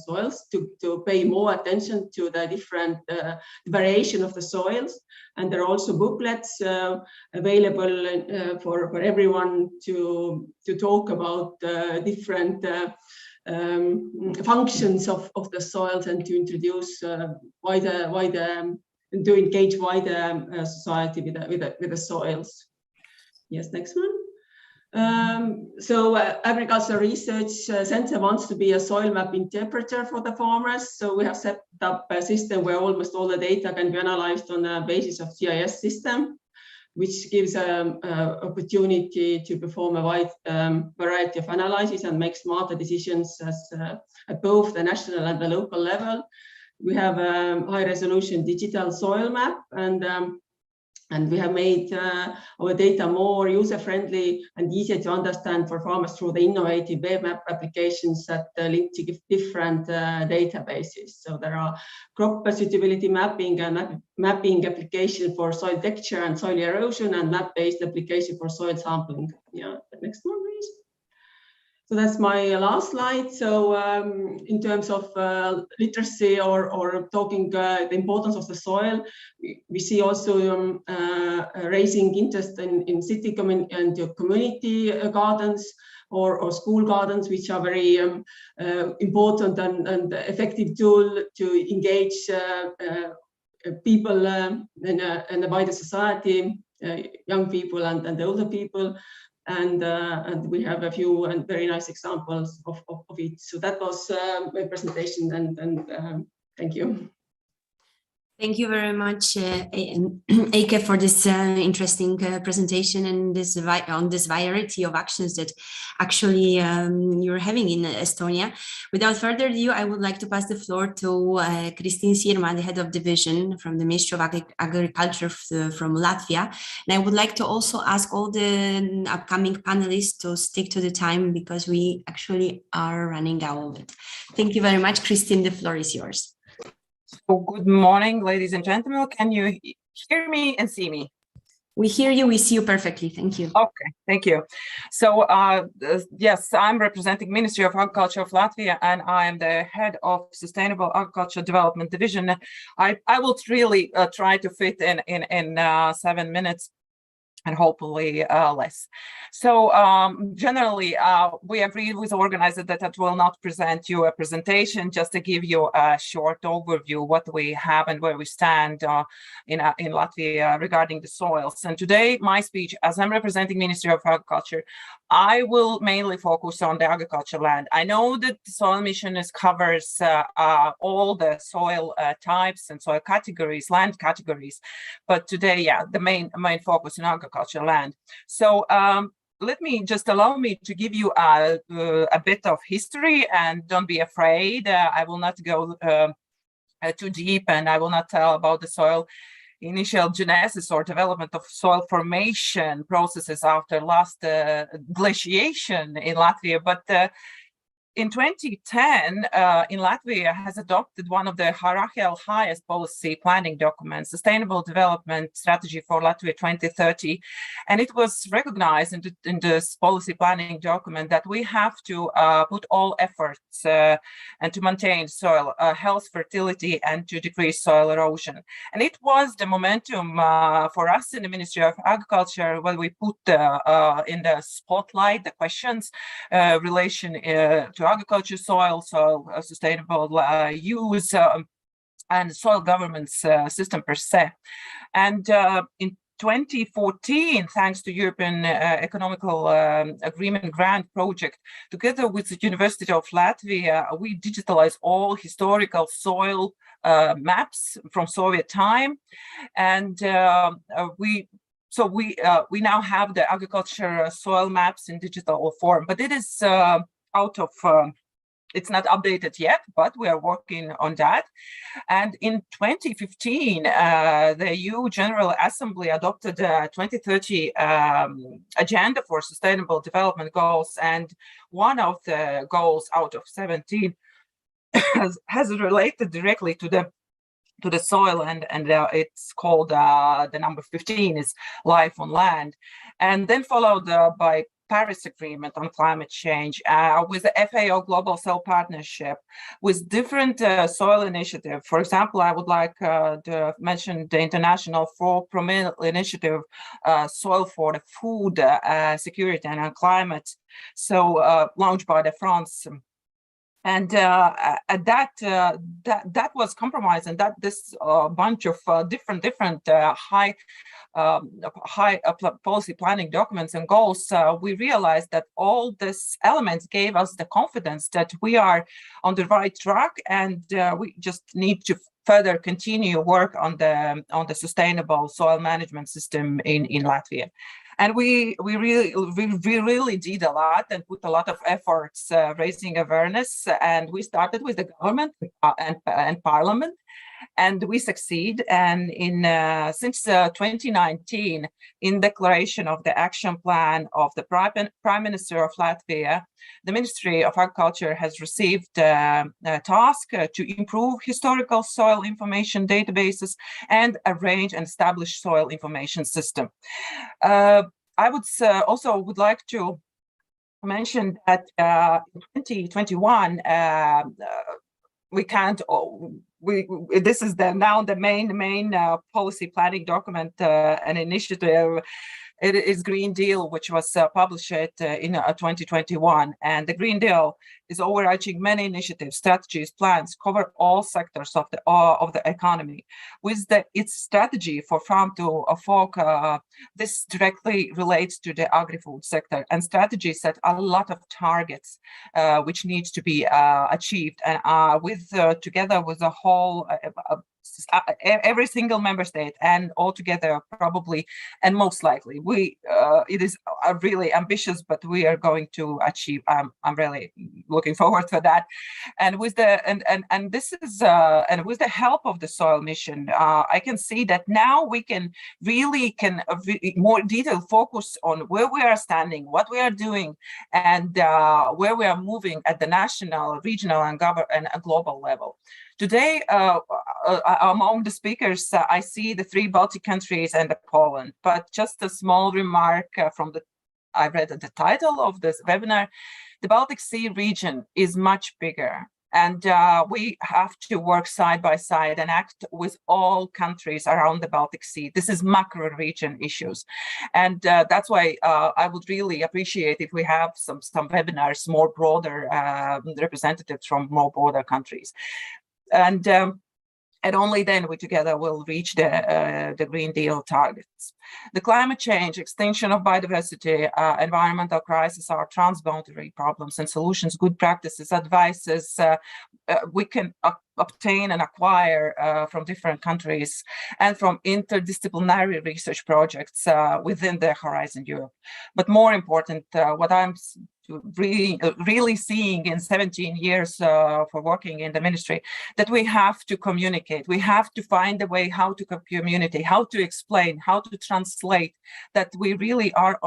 soils to pay more attention to the different variation of the soils. And there are also booklets available for everyone to talk about different functions of the soils and to introduce to engage wider society with the soils. Yes, next one. So Agricultural Research Center wants to be a soil map interpreter for the farmers. So we have set up a system where almost all the data can be analyzed on the basis of GIS system, which gives opportunity to perform a wide variety of analysis and make smarter decisions at both the national and the local level. We have a high-resolution digital soil map, and we have made our data more user-friendly and easier to understand for farmers through the innovative web map applications that link to different databases. So there are crop suitability mapping and mapping application for soil texture and soil erosion, and map-based application for soil sampling. Yeah, the next one, please. So that's my last slide. So in terms of literacy or talking the importance of the soil, we see also raising interest in city and community gardens or school gardens, which are very important and effective tool to engage people in a wider society, young people and older people. And we have a few very nice examples of it. So that was my presentation, and thank you. Thank you very much, Eike, for this interesting presentation and on this variety of actions that actually you're having in Estonia. Without further ado, I would like to pass the floor to Kristin Sirma, the head of division from the Ministry of Agriculture from Latvia. And I would like to also ask all the upcoming panelists to stick to the time because we actually are running out of it. Thank you very much, Kristin. The floor is yours. So good morning, ladies and gentlemen. Can you hear me and see me? We hear you, we see you perfectly. Thank you. Okay, thank you. So yes, I'm representing Ministry of Agriculture of Latvia, and I am the head of Sustainable Agriculture Development Division. I will really try to fit in 7 minutes and hopefully less. So generally, we agreed with the organizer that I will not present you a presentation, just to give you a short overview what we have and where we stand in Latvia regarding the soils. And today, my speech, as I'm representing Ministry of Agriculture, I will mainly focus on the agriculture land. I know that the soil mission covers all the soil types and soil categories, land categories, but today, yeah, the main focus in agriculture land. So allow me to give you a bit of history, and don't be afraid. I will not go too deep, and I will not tell about the soil initial genesis or development of soil formation processes after last glaciation in Latvia, but in 2010, in Latvia has adopted one of the hierarchical highest policy planning documents, Sustainable Development Strategy for Latvia 2030. And it was recognized in this policy planning document that we have to put all efforts and to maintain soil health, fertility, and to decrease soil erosion. And it was the momentum for us in the Ministry of Agriculture when we put in the spotlight the questions relation to agriculture, soil sustainable use, and soil governance system per se. And in 2014, thanks to European Economical Agreement Grant Project, together with the University of Latvia, we digitalized all historical soil maps from Soviet time, and we now have the agriculture soil maps in digital form, but it is out of it's not updated yet, but we are working on that. And in 2015, the EU General Assembly adopted the 2030 Agenda for Sustainable Development Goals, and one of the goals out of 17 has related directly to the soil, and it's called the number 15 is life on land, and then followed by Paris Agreement on climate change, with the FAO Global Soil Partnership, with different soil initiatives. For example, I would like to mention the International 4 Promille Initiative, Soil for the Food Security and Climate, so launched by the France. And that was compromised, and that this bunch of different high policy planning documents and goals, we realized that all these elements gave us the confidence that we are on the right track, and we just need to further continue work on the sustainable soil management system in Latvia. And we really did a lot and put a lot of efforts raising awareness. And we started with the government and parliament, and we succeed. And since 2019, in declaration of the action plan of the Prime Minister of Latvia, the Ministry of Agriculture has received a task to improve historical soil information databases and arrange and establish soil information system. I would like to mention that in 2021, this is now the main policy planning document and initiative. It is Green Deal, which was published in 2021, and the Green Deal is overarching many initiatives, strategies, plans, cover all sectors of the economy. With its strategy for farm to fork, this directly relates to the agri-food sector, and strategy set a lot of targets which needs to be achieved, and together with the whole. Every single member state, and altogether probably and most likely it is really ambitious, but we are going to achieve. I'm really looking forward to that. And with the and this is and with the help of the soil mission, I can see that now we can more detailed focus on where we are standing, what we are doing, and where we are moving at the national, regional, and global level. Today, among the speakers, I see the 3 Baltic countries and Poland, but just a small remark I read the title of this webinar. The Baltic Sea region is much bigger, and we have to work side by side and act with all countries around the Baltic Sea. This is macro region issues. And that's why I would really appreciate if we have some webinars, more broader representatives from more broader countries. And only then we together will reach the Green Deal targets. The climate change, extinction of biodiversity, environmental crisis are transboundary problems, and solutions, good practices, advices we can obtain and acquire from different countries and from interdisciplinary research projects within the Horizon Europe. But more important, what I'm really seeing in 17 years for working in the ministry, that we have to communicate. We have to find a way how to communicate, how to explain, how to translate that we really are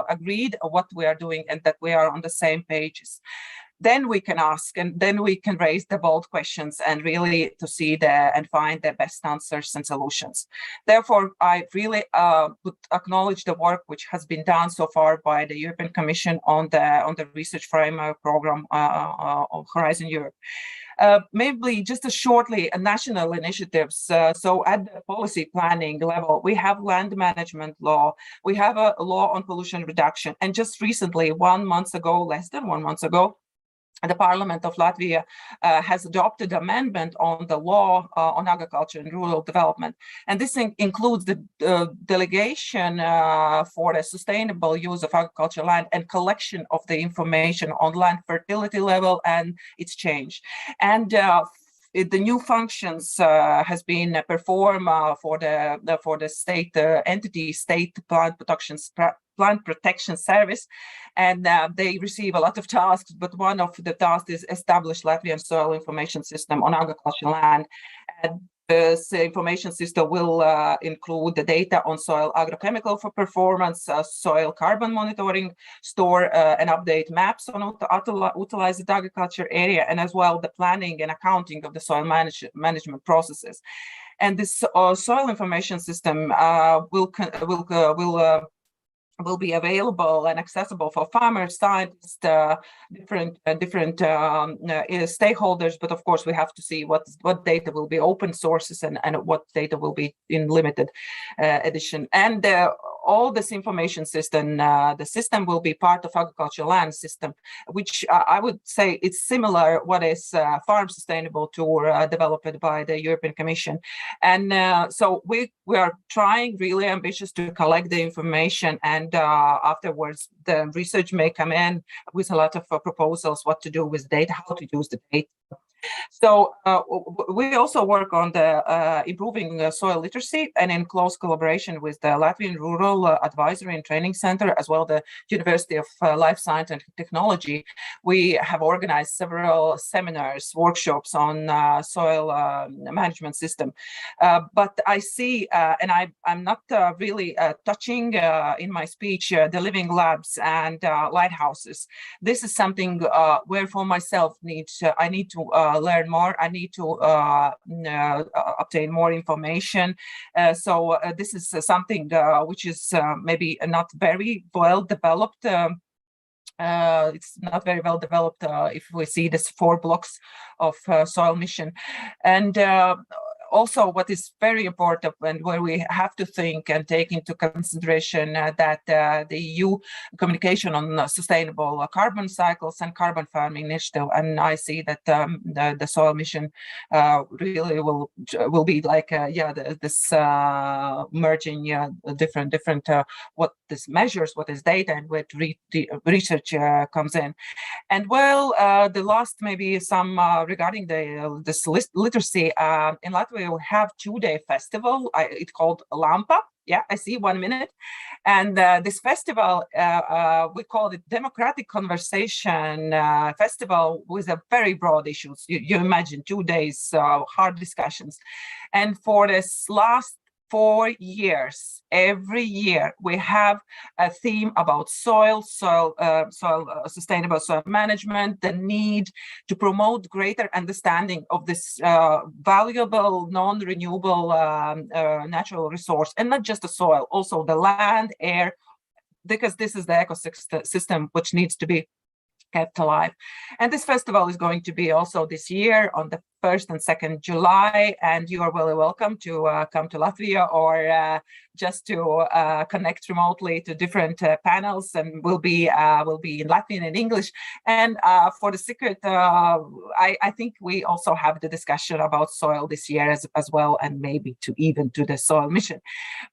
agreed on what we are doing and that we are on the same pages. then we can ask, and then we can raise the bold questions and really to see and find the best answers and solutions. Therefore, I really would acknowledge the work which has been done so far by the European Commission on the research framework program of Horizon Europe. Maybe just shortly, national initiatives. So at the policy planning level, we have land management law, we have a law on pollution reduction, and just recently, less than 1 month ago, the Parliament of Latvia has adopted amendment on the law on agriculture and rural development. And this includes the delegation for the sustainable use of agricultural land and collection of the information on land fertility level and its change. And the new functions has been performed for the state entity, State Plant Protection Service, and they receive a lot of tasks, but one of the tasks is establish Latvian soil information system on agricultural land. And this information system will include the data on soil agrochemical for performance, soil carbon monitoring, store and update maps on utilized agriculture area, and as well the planning and accounting of the soil management processes. And this soil information system will be available and accessible for farmers, scientists, different stakeholders. But of course, we have to see what data will be open sources and what data will be in limited edition. And all this information system, the system will be part of agricultural land system, which I would say it's similar what is Farm Sustainable Tour developed by the European Commission. And so we are trying really ambitious to collect the information, and afterwards the research may come in with a lot of proposals what to do with data, how to use the data. So we also work on the improving soil literacy, and in close collaboration with the Latvian Rural Advisory and Training Center, as well the University of Life Science and Technology, we have organized several seminars, workshops on soil management system. But I see, and I'm not really touching in my speech, the living labs and lighthouses. This is something where for myself I need to learn more. I need to obtain more information. So this is something which is maybe not very well developed. It's not very well developed if we see this 4 blocks of soil mission. And also what is very important and where we have to think and take into consideration that the EU communication on sustainable carbon cycles and carbon farming initiative, and I see that the soil mission really will be like this merging different what this measures, what is data, and where research comes in. And well, the last maybe some regarding this literacy in Latvia. We have 2-day festival. It's called Lampa. Yeah, I see 1 minute. And this festival, we call it Democratic Conversation Festival with a very broad issues. You imagine 2 days, hard discussions. And for this last 4 years, every year we have a theme about soil sustainable soil management, the need to promote greater understanding of this valuable non-renewable natural resource, and not just the soil, also the land, air, because this is the ecosystem which needs to be kept alive. And this festival is going to be also this year on the 1st and 2nd July, and you are really welcome to come to Latvia or just to connect remotely to different panels, and will be in Latvian and English. And for the secret, I think we also have the discussion about soil this year as well, and maybe even to the soil mission.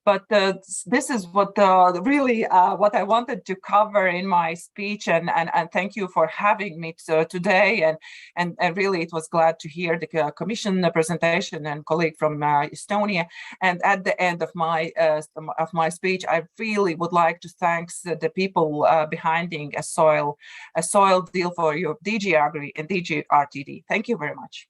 But this is what really what I wanted to cover in my speech, and thank you for having me today, and really it was glad to hear the Commission presentation and colleague from Estonia. And at the end of my speech, I really would like to thank the people behind a soil deal for Europe, DG AGRI and DG RTD. Thank you very much.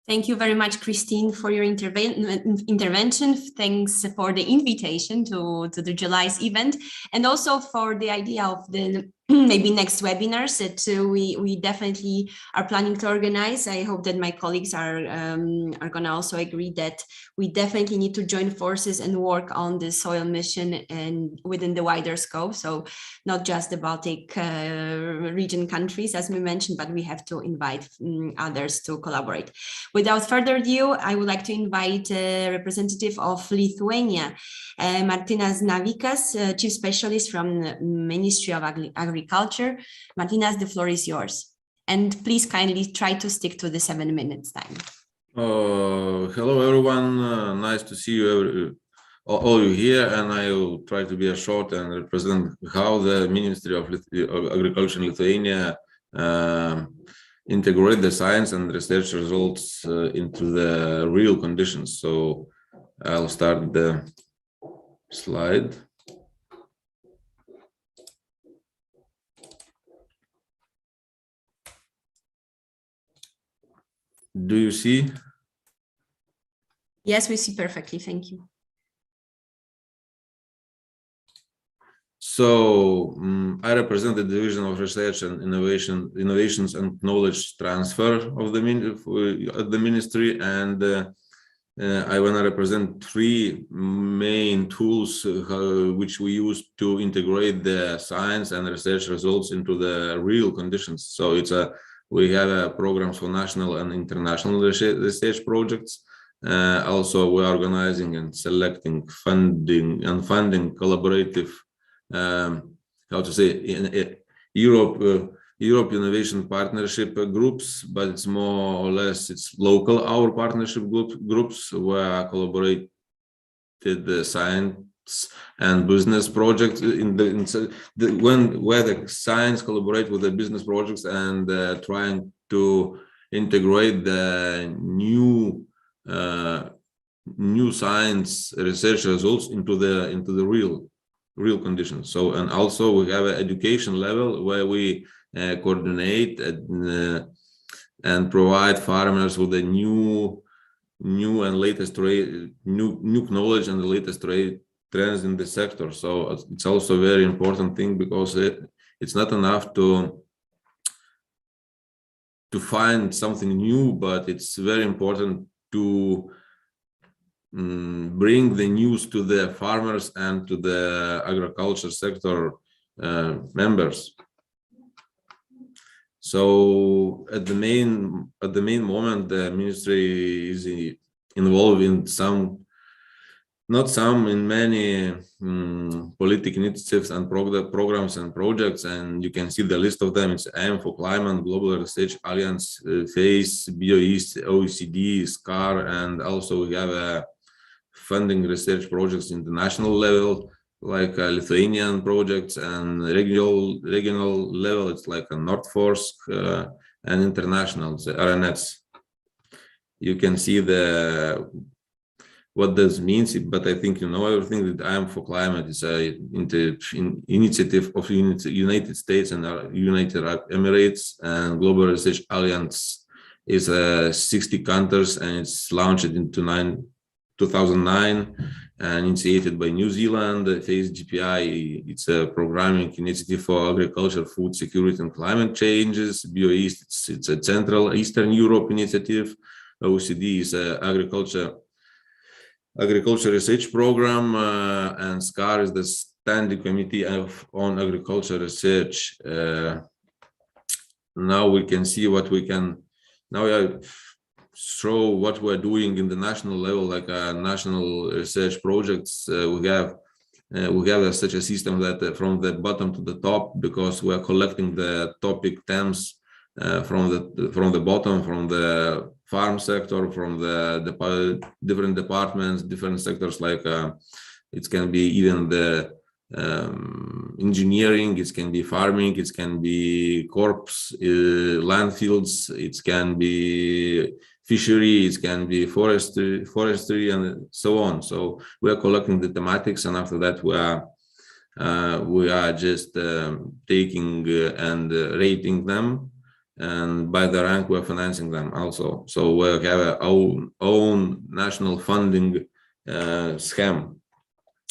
Thank you very much, Christine, for your intervention. Thanks for the invitation to the July's event, and also for the idea of the maybe next webinars that we definitely are planning to organize. I hope that my colleagues are going to also agree that we definitely need to join forces and work on the soil mission and within the wider scope. So not just the Baltic region countries, as we mentioned, but we have to invite others to collaborate. Without further ado, I would like to invite a representative of Lithuania, Martinas Navikas, Chief Specialist from the Ministry of Agriculture. Martinas, the floor is yours. And please kindly try to stick to the 7 minutes time. Hello, everyone. Nice to see you, all you here. And I will try to be short and represent how the Ministry of Agriculture in Lithuania integrate the science and research results into the real conditions. So I'll start the slide. Do you see? Yes, we see perfectly. Thank you. So I represent the Division of Research and Innovations and Knowledge Transfer of the Ministry, and I want to represent 3 main tools which we use to integrate the science and research results into the real conditions. So we have programs for national and international research projects. Also, we're organizing and selecting funding collaborative, Europe Innovation Partnership groups, but it's more or less local our partnership groups where collaborated the science and business projects where the science collaborate with the business projects and trying to integrate the new science research results into the real conditions. So, and also we have an education level where we coordinate and provide farmers with the new and latest new knowledge and the latest trends in the sector. So it's also a very important thing, because it's not enough to find something new, but it's very important to bring the news to the farmers and to the agriculture sector members. So at the main moment, the ministry is involved in many political initiatives and programs and projects, and you can see the list of them. It's Aim for Climate, Global Research Alliance, FACE, BioEast, OECD, SCAR, and also we have funding research projects in the national level, like Lithuanian projects, and regional level, it's like a Nordforsk, and international, the RNS. You can see what this means, but I think you know everything. That Aim for Climate is an initiative of United States and United Arab Emirates, and Global Research Alliance is 60 countries, and it's launched in 2009 and initiated by New Zealand. FACE GPI, it's a programming initiative for agriculture, food security, and climate changes. BioEast, it's a Central Eastern Europe initiative. OECD is agriculture research program, and SCAR is the Standing Committee on Agriculture Research. Now we can see what we can. Now I show what we're doing in the national level, like national research projects. We have such a system that from the bottom to the top, because we are collecting the topic themes from the bottom, from the farm sector, from the different departments, different sectors, like it can be even the engineering, it can be farming, it can be crops, landfills, it can be fishery, it can be forestry, and so on. So we are collecting the thematics, and after that we are just taking and rating them, and by the rank we're financing them also. So we have our own national funding scheme.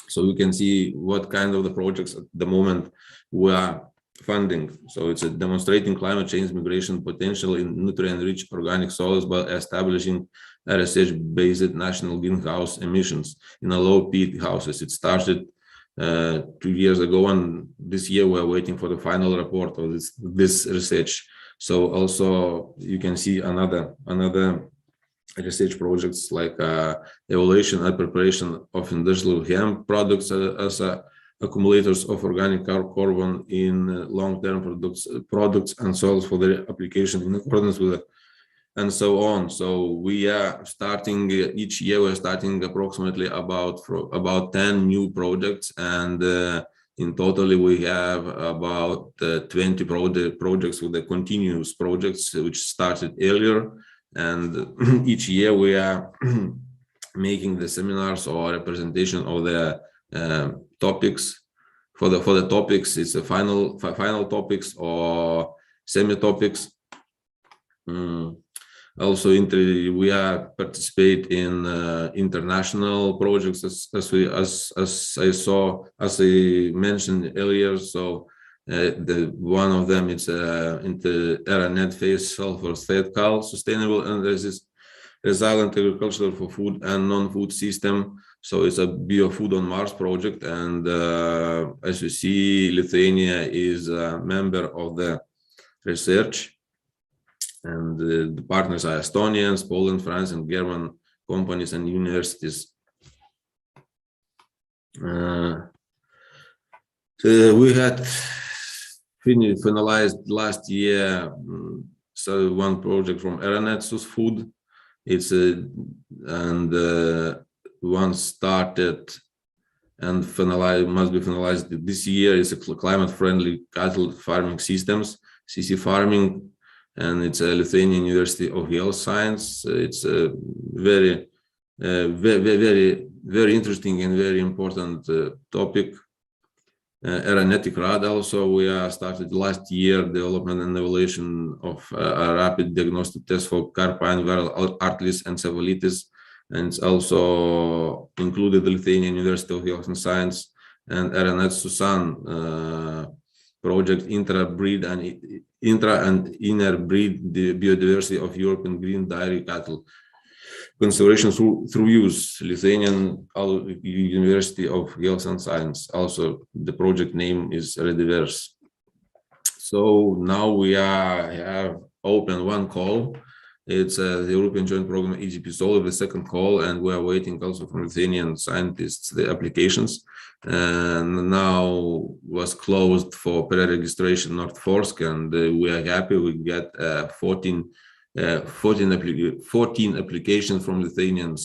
So we can see what kind of the projects at the moment we are funding. So it's a demonstrating climate change migration potential in nutrient-rich organic soils by establishing RSH-based national greenhouse emissions in a low peat houses. It started 2 years ago, and this year we're waiting for the final report of this research. So also you can see another research projects like evaluation and preparation of industrial hemp products as accumulators of organic carbon in long-term products and soils for their application in accordance with it, and so on. So we are starting each year. We're starting approximately about 10 new projects, and in totally we have about 20 projects with the continuous projects which started earlier. And each year we are making the seminars or representation of the topics. For the topics, it's the final topics or semi-topics. Also, we are participate in international projects as I mentioned earlier. So one of them is in the ERA-net phase sulfur state called sustainable and resilient agriculture for food and non-food system. So it's a biofood on Mars project, and as you see, Lithuania is a member of the research, and the partners are Estonians, Poland, France, and German companies and universities. We had finalized last year so one project from ERA-net food. It's one started and must be finalized this year. It's a climate-friendly cattle farming systems, CC farming, and it's a Lithuanian University of Health Science. It's a very interesting and very important topic. ERA-net ICRAD also, we started last year development and evaluation of a rapid diagnostic test for carpine viral arthritis and encephalitis, and it's also included the Lithuanian University of Health and Science and ERA-net Susan project intra and inner breed the biodiversity of European green dairy cattle conservation through use, Lithuanian University of Health and Science. Also, the project name is Rediverse. So now we have opened one call. It's the European Joint Program EGP Solar, the second call, and we are waiting also from Lithuanian scientists the applications. And now was closed for pre-registration North Forsk, and we are happy we get 14 applications from Lithuanian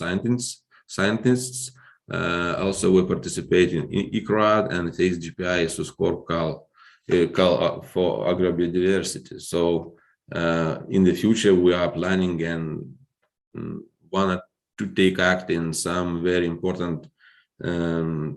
scientists. Also, we participate in ICRAD and phase GPI score call for agrobiodiversity. So in the future, we are planning and want to take act in some very important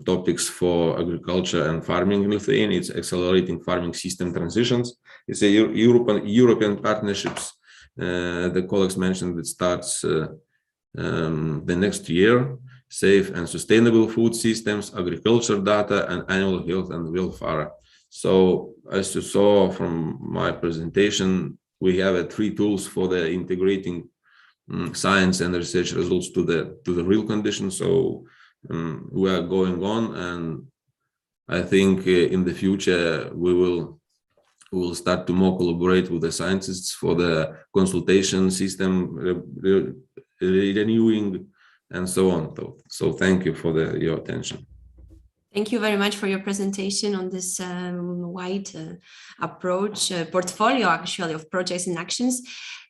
topics for agriculture and farming in Lithuania. It's accelerating farming system transitions. It's a European partnerships. The colleagues mentioned it starts the next year. Safe and sustainable food systems, agriculture data, and animal health and welfare. So as you saw from my presentation, we have 3 tools for the integrating science and research results to the real conditions. So we are going on, and I think in the future we will start to more collaborate with the scientists for the consultation system, renewing, and so on. So thank you for your attention. Thank you very much for your presentation on this wide approach, portfolio actually of projects and actions.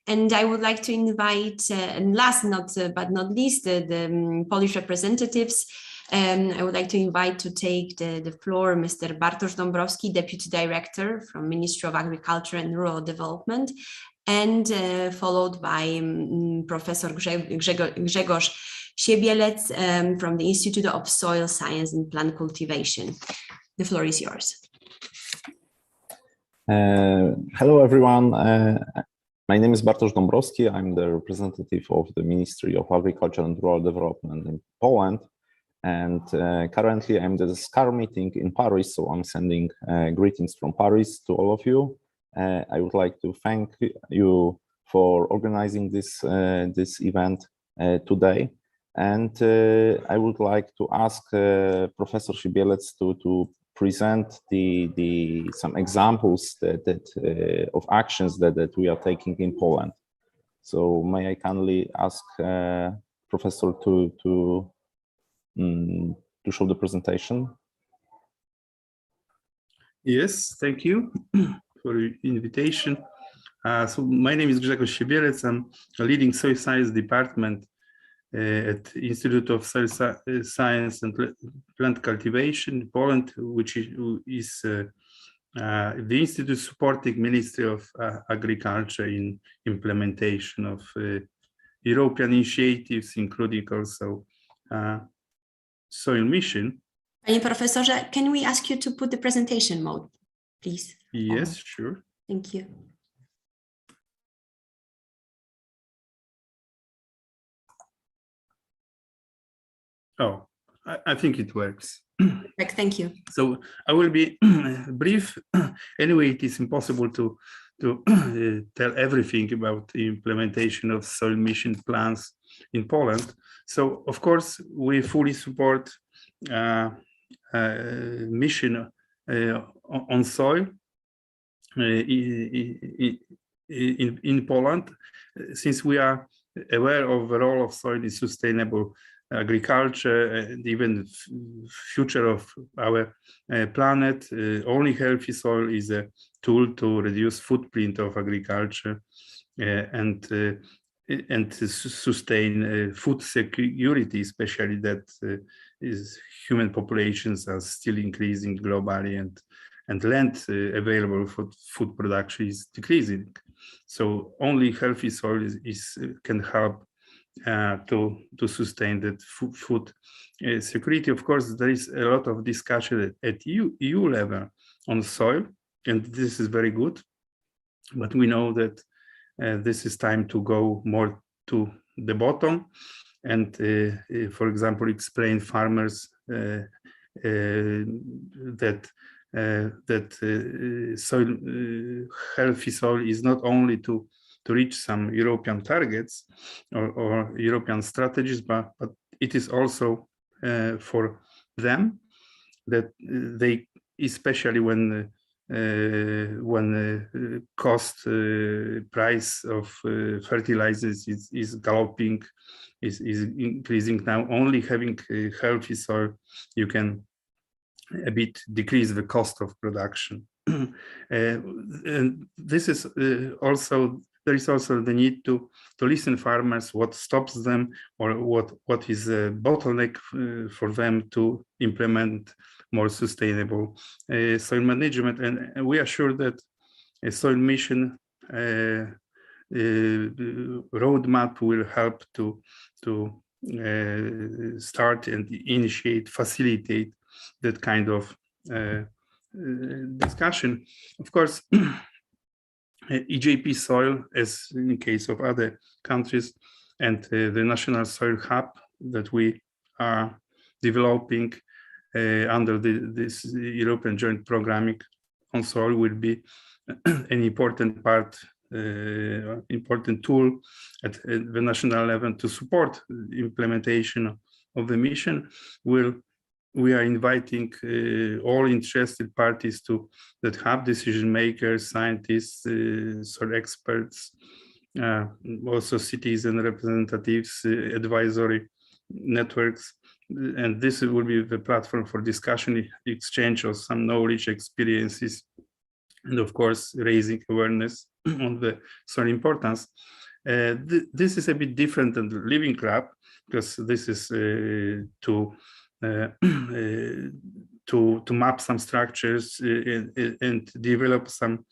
And I would like to invite, and last but not least, the Polish representatives. I would like to invite to take the floor Mr. Bartosz Dąbrowski, Deputy Director from Ministry of Agriculture and Rural Development, and followed by Professor Grzegorz Siebielec from the Institute of Soil Science and Plant Cultivation. The floor is yours. Hello, everyone. My name is Bartosz Dąbrowski. I'm the representative of the Ministry of Agriculture and Rural Development in Poland. And currently I'm at the SCAR meeting in Paris, so I'm sending greetings from Paris to all of you. I would like to thank you for organizing this this event today. And I would like to ask Professor Sibielec to present some examples of actions that we are taking in Poland. So may I kindly ask Professor to show the presentation? Yes, thank you for the invitation. So my name is Grzegorz Sibielec. I'm leading soil science department at Institute of Soil Science and Plant Cultivation in Poland, which is the institute supporting Ministry of Agriculture in implementation of European initiatives, including also soil mission. Panie profesorze, can we ask you to put the presentation mode, please? Yes, sure. Thank you. Oh, I think it works. Thank you. So I will be brief. Anyway, it is impossible to tell everything about the implementation of soil mission plans in Poland. So of course, we fully support mission on soil in Poland, since we are aware of the role of soil in sustainable agriculture and even future of our planet. Only healthy soil is a tool to reduce footprint of agriculture and sustain food security, especially that human populations are still increasing globally, and land available for food production is decreasing. So only healthy soil can help to sustain that food security. Of course, there is a lot of discussion at EU level on soil, and this is very good. But we know that this is time to go more to the bottom, and, for example, explain farmers that soil, healthy soil is not only to reach some European targets or European strategies, but it is also for them that they, especially when cost price of fertilizers is galloping, is increasing now. Only having healthy soil, you can a bit decrease the cost of production. And this is also, there is also the need to listen farmers, what stops them, or what is a bottleneck for them to implement more sustainable soil management. And we are sure that a soil mission roadmap will help to start and initiate, facilitate that kind of discussion. Of course, EJP soil, as in case of other countries, and the National Soil Hub that we are developing under this European Joint Programming on Soil will be an important part, important tool at the national level to support the implementation of the mission. We are inviting all interested parties that have decision makers, scientists, soil experts, also citizen representatives, advisory networks, and this will be the platform for discussion, exchange of some knowledge, experiences, and of course raising awareness on the soil importance. This is a bit different than the Living Lab, because this is to map some structures and develop some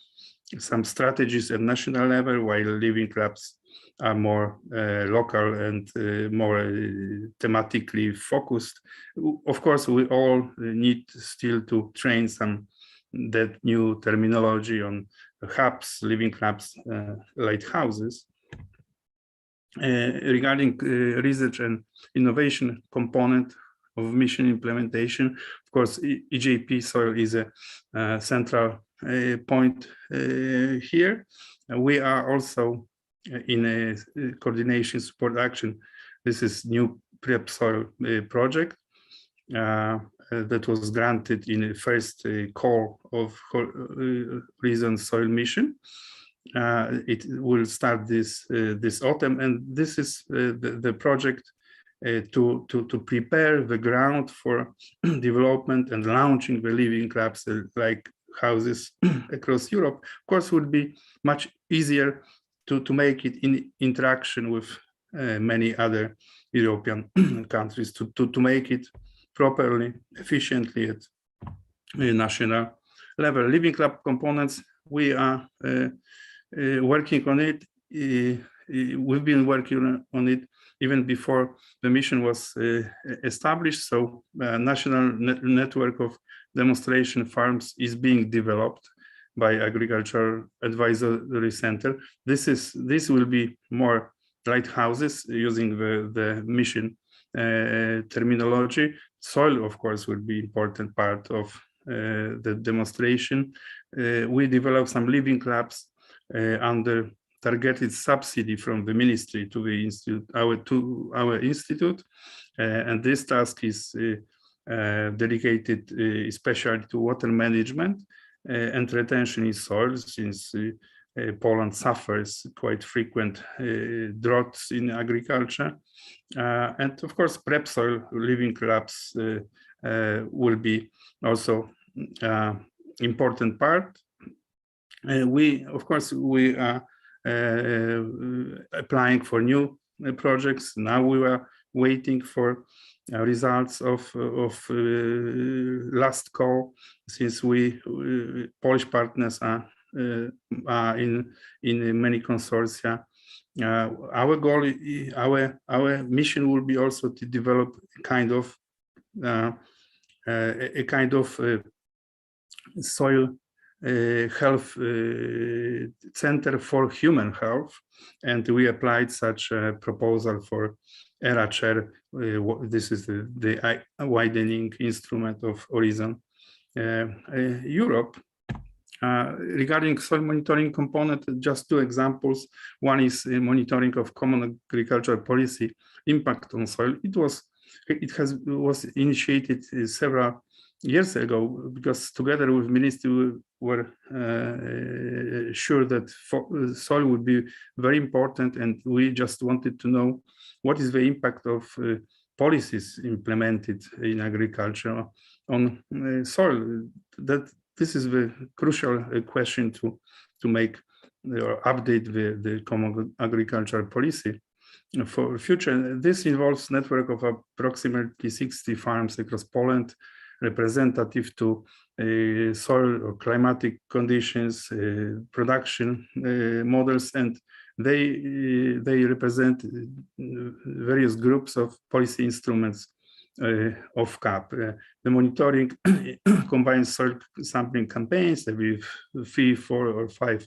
strategies at national level, while Living Labs are more local and more thematically focused. Of course, we all need still to train that new terminology on hubs, Living Labs, lighthouses. Regarding research and innovation component mission implementation. Of course, EJP soil is a central point here. We are also in a coordination support action. This is new prep soil project that was granted in the first call of Horizon Soil Mission. It will start this autumn, and this is the project to prepare the ground for development and launching the living labs like houses across Europe. Of course, would be much easier to make it in interaction with many other European countries to make it properly, efficiently at a national level. Living lab components, we are working on it. We've been working on it even before the mission was established. So a national network of demonstration farms is being developed by Agricultural Advisory Center. This will be more lighthouses using the mission terminology. Soil, of course, will be important part of the demonstration. We developed some living labs under targeted subsidy from the ministry to the institute, our institute, and this task is dedicated especially to water management and retention in soil, since Poland suffers quite frequent droughts in agriculture. And of course, prep soil living labs will be also important part. We are applying for new projects. Now we are waiting for results of last call, since Polish partners are in many consortia. Our goal, our mission will be also to develop a kind of soil health center for human health, and we applied such a proposal for ERA chair. This is the widening instrument of Horizon Europe. Regarding soil monitoring component, just two examples. One is monitoring of common agricultural policy impact on soil. It was initiated several years ago, because together with ministry we were sure that soil would be very important, and we just wanted to know what is the impact of policies implemented in agriculture on soil. This is the crucial question to make or update the common agricultural policy for future. This involves network of approximately 60 farms across Poland, representative to soil or climatic conditions, production models, and they represent various groups of policy instruments of CAP. The monitoring combines soil sampling campaigns every 3, 4, or 5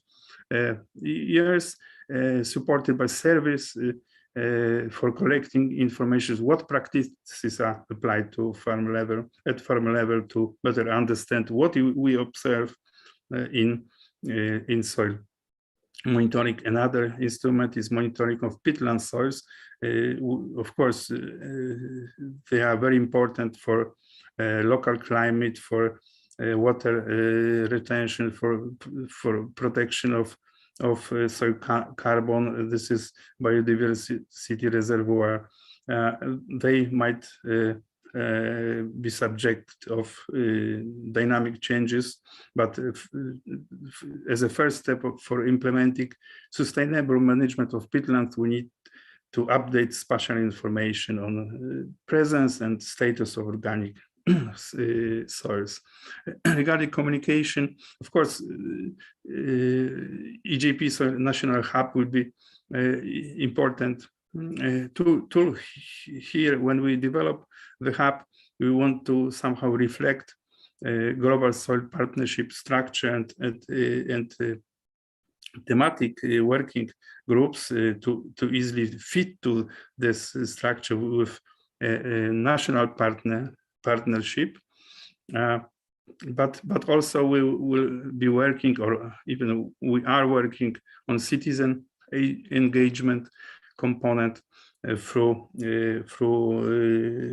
years, supported by service for collecting information, what practices are applied to farm level to better understand what we observe in soil monitoring. Another instrument is monitoring of peatland soils. Of course, they are very important for local climate, for water retention, for protection of soil carbon. This is biodiversity reservoir. They might be subject of dynamic changes, but as a first step for implementing sustainable management of peatlands, we need to update spatial information on presence and status of organic soils. Regarding communication, of course, EJP soil national hub will be important tool here. When we develop the hub, we want to somehow reflect global soil partnership structure and thematic working groups to easily fit to this structure with national partnership. But also we will be working, or even we are working on citizen engagement component through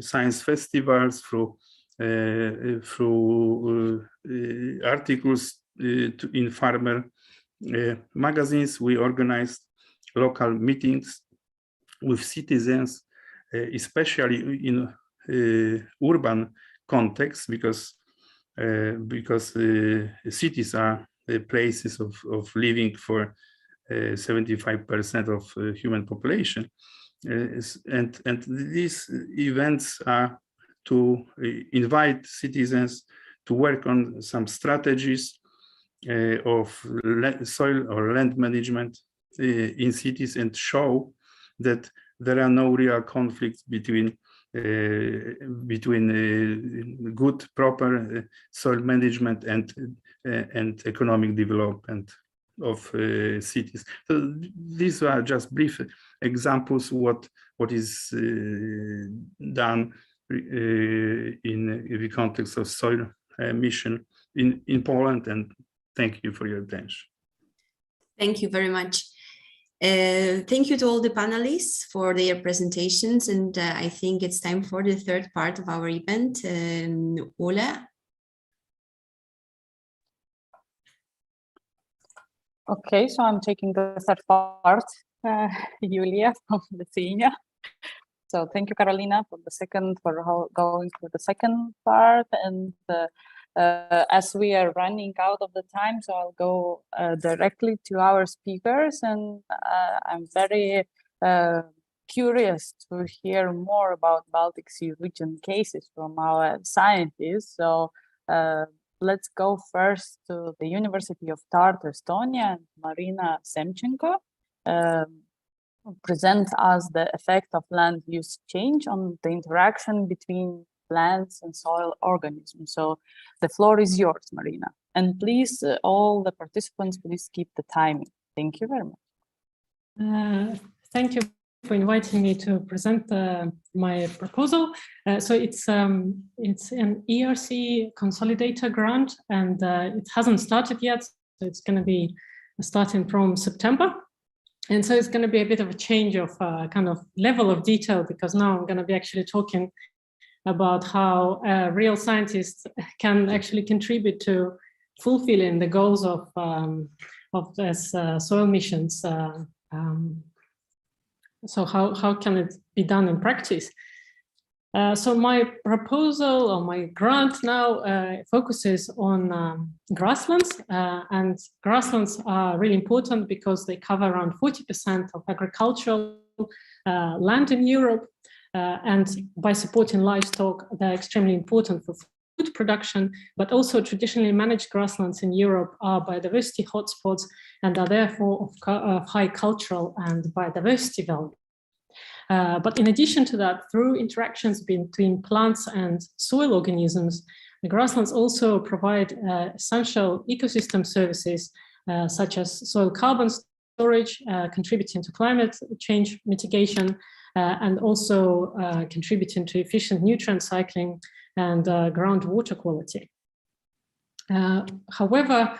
science festivals, through articles in farmer magazines. We organized local meetings with citizens, especially in urban context, because cities are places of living for 75% of human population, and these events are to invite citizens to work on some strategies of soil or land management in cities, and show that there are no real conflicts between good, proper soil management and economic development of cities. So these are just brief examples what is done in the context of soil mission in Poland, and thank you for your attention. Thank you very much. Thank you to all the panelists for their presentations, and I think it's time for the third part of our event. Ola? Okay, so I'm taking the third part, Julia from Lithuania. So thank you, Carolina, for going through the second part. And as we are running out of the time, so I'll go directly to our speakers. And I'm very curious to hear more about Baltic Sea region cases from our scientists. So let's go first to the University of Tartu, Estonia, and Marina Semchenko. Present us the effect of land use change on the interaction between plants and soil organisms. So the floor is yours, Marina. And please, all the participants, please keep the timing. Thank you very much. Thank you for inviting me to present my proposal. So it's an ERC consolidator grant, and it hasn't started yet. So it's going to be starting from September. And so it's going to be a bit of a change of kind of level of detail, because now I'm going to be actually talking about how real scientists can actually contribute to fulfilling the goals of this soil missions. So how can it be done in practice? So my proposal, or my grant now, focuses on grasslands, and grasslands are really important because they cover around 40% of agricultural land in Europe, and by supporting livestock, they're extremely important for food production, but also traditionally managed grasslands in Europe are biodiversity hotspots and are therefore of high cultural and biodiversity value. But in addition to that, through interactions between plants and soil organisms, the grasslands also provide essential ecosystem services such as soil carbon storage, contributing to climate change mitigation, and also contributing to efficient nutrient cycling and groundwater quality. However,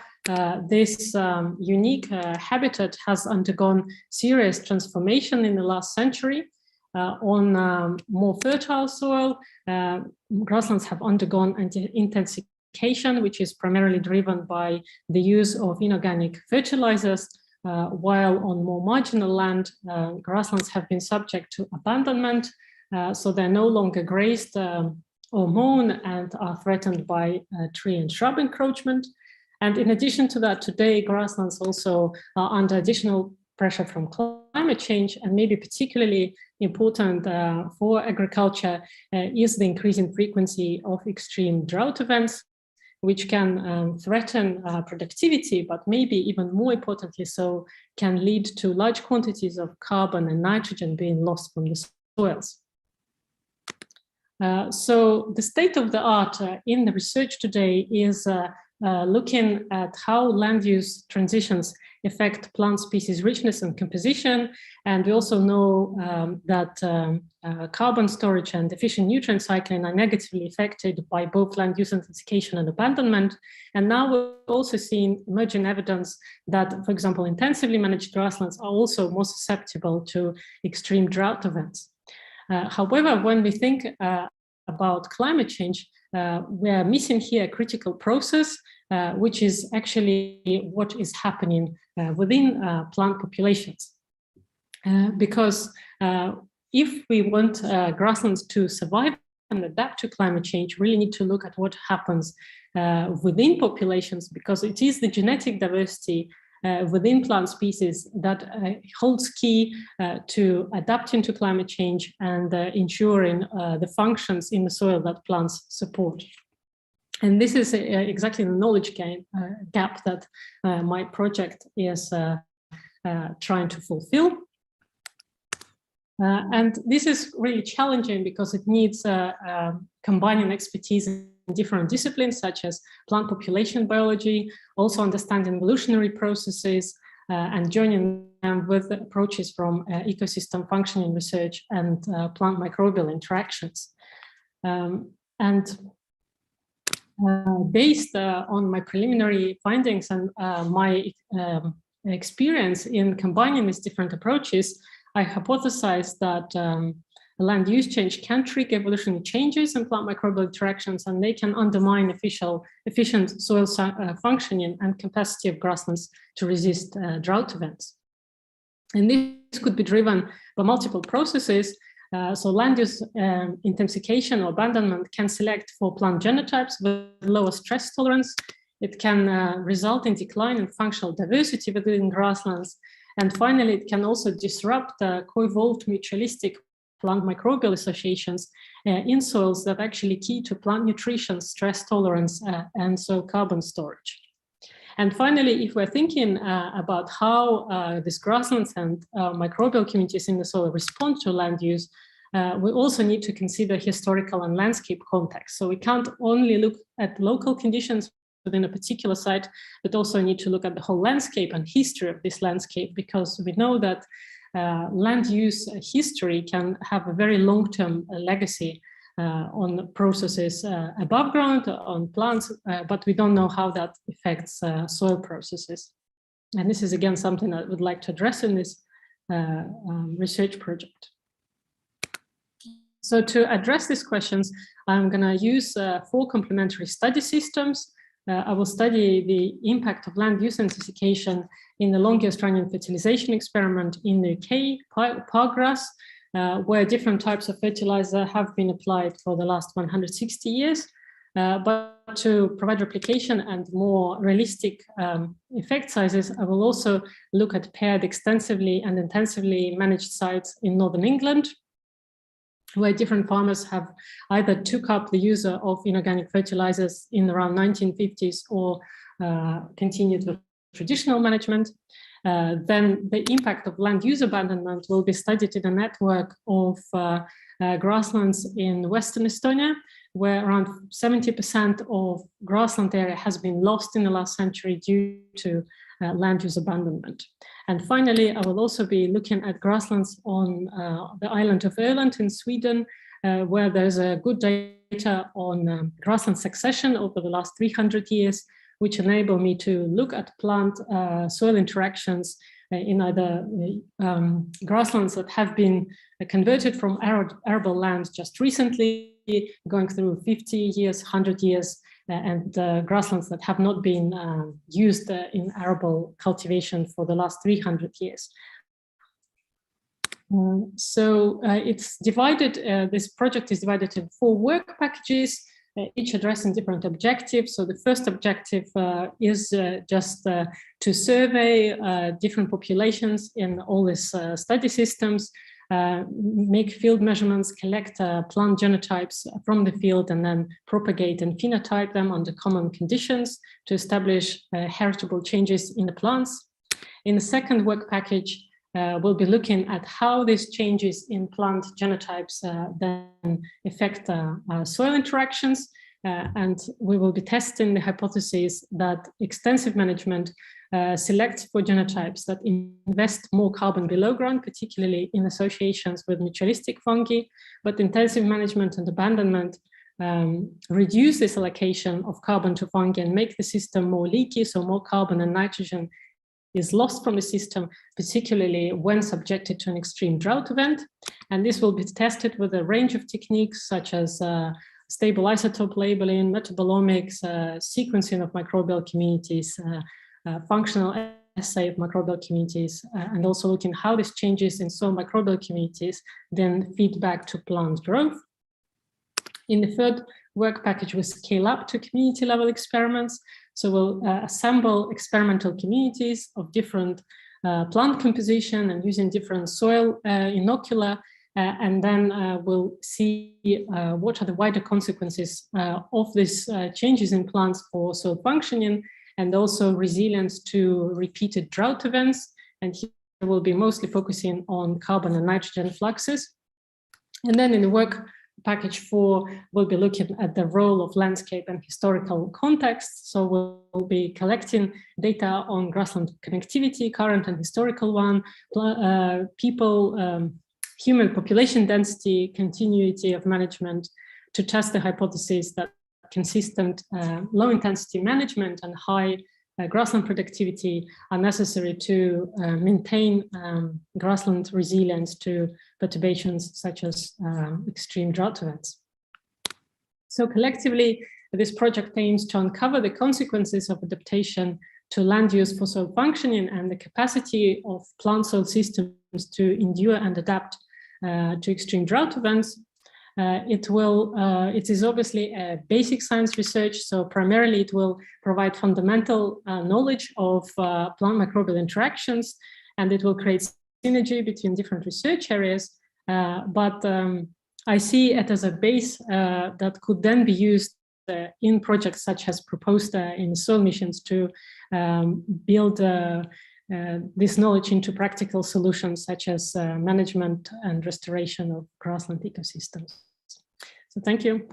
this unique habitat has undergone serious transformation in the last century. On more fertile soil, grasslands have undergone intensification, which is primarily driven by the use of inorganic fertilizers, while on more marginal land, grasslands have been subject to abandonment, so they're no longer grazed or mown and are threatened by tree and shrub encroachment. And in addition to that, today grasslands also are under additional pressure from climate change, and maybe particularly important for agriculture is the increasing frequency of extreme drought events, which can threaten productivity, but maybe even more importantly so, can lead to large quantities of carbon and nitrogen being lost from the soils. So the state of the art in the research today is looking at how land use transitions affect plant species richness and composition. And we also know that carbon storage and efficient nutrient cycling are negatively affected by both land use intensification and abandonment. And now we're also seeing emerging evidence that, for example, intensively managed grasslands are also more susceptible to extreme drought events. However, when we think about climate change, we're missing here a critical process, which is actually what is happening within plant populations. Because if we want grasslands to survive and adapt to climate change, we really need to look at what happens within populations, because it is the genetic diversity within plant species that holds key to adapting to climate change and ensuring the functions in the soil that plants support. And this is exactly the knowledge gap that my project is trying to fulfill. And this is really challenging because it needs combining expertise in different disciplines such as plant population biology, also understanding evolutionary processes, and joining them with approaches from ecosystem functioning research and plant microbial interactions. Based on my preliminary findings and my experience in combining these different approaches, I hypothesized that land use change can trigger evolutionary changes in plant microbial interactions, and they can undermine efficient soil functioning and capacity of grasslands to resist drought events. And this could be driven by multiple processes. So land use intensification or abandonment can select for plant genotypes with lower stress tolerance. It can result in decline in functional diversity within grasslands. And finally, it can also disrupt co-evolved mutualistic plant microbial associations in soils that are actually key to plant nutrition, stress tolerance, and soil carbon storage. And finally, if we're thinking about how these grasslands and microbial communities in the soil respond to land use, we also need to consider historical and landscape context. So we can't only look at local conditions within a particular site, but also need to look at the whole landscape and history of this landscape, because we know that land use history can have a very long-term legacy on processes above ground, on plants, but we don't know how that affects soil processes. And this is again something I would like to address in this research project. So to address these questions, I'm going to use 4 complementary study systems. I will study the impact of land use intensification in the long Australian fertilization experiment in the UK, Pargrass, where different types of fertilizer have been applied for the last 160 years. But to provide replication and more realistic effect sizes, I will also look at paired extensively and intensively managed sites in Northern England, where different farmers have either took up the use of inorganic fertilizers in around 1950s or continued with traditional management. Then the impact of land use abandonment will be studied in a network of grasslands in Western Estonia, where around 70% of grassland area has been lost in the last century due to land use abandonment. And finally, I will also be looking at grasslands on the island of Öland in Sweden, where there's a good data on grassland succession over the last 300 years, which enable me to look at plant soil interactions in either grasslands that have been converted from arable land just recently, going through 50 years, 100 years, and grasslands that have not been used in arable cultivation for the last 300 years. So it's divided, this project is divided in 4 work packages, each addressing different objectives. So the first objective is just to survey different populations in all these study systems, make field measurements, collect plant genotypes from the field, and then propagate and phenotype them under common conditions to establish heritable changes in the plants. In the second work package, we'll be looking at how these changes in plant genotypes then affect soil interactions. and we will be testing the hypothesis that extensive management selects for genotypes that invest more carbon below ground, particularly in associations with mutualistic fungi, but intensive management and abandonment reduce this allocation of carbon to fungi and make the system more leaky, so more carbon and nitrogen is lost from the system, particularly when subjected to an extreme drought event. And this will be tested with a range of techniques such as stable isotope labeling, metabolomics, sequencing of microbial communities, functional assay of microbial communities, and also looking how these changes in soil microbial communities then feed back to plant growth. In the third work package, we scale up to community level experiments. So we'll assemble experimental communities of different plant composition and using different soil inocula, and then we'll see what are the wider consequences of these changes in plants for soil functioning and also resilience to repeated drought events. And here we'll be mostly focusing on carbon and nitrogen fluxes. And then in the work package 4, we'll be looking at the role of landscape and historical context. So we'll be collecting data on grassland connectivity, current and historical one, people, human population density, continuity of management, to test the hypothesis that consistent low intensity management and high grassland productivity are necessary to maintain grassland resilience to perturbations such as extreme drought events. So collectively, this project aims to uncover the consequences of adaptation to land use for soil functioning and the capacity of plant soil systems to endure and adapt to extreme drought events. It is obviously a basic science research, so primarily it will provide fundamental knowledge of plant microbial interactions, and it will create synergy between different research areas. But I see it as a base that could then be used in projects such as proposed in soil missions to build this knowledge into practical solutions such as management and restoration of grassland ecosystems. So thank you.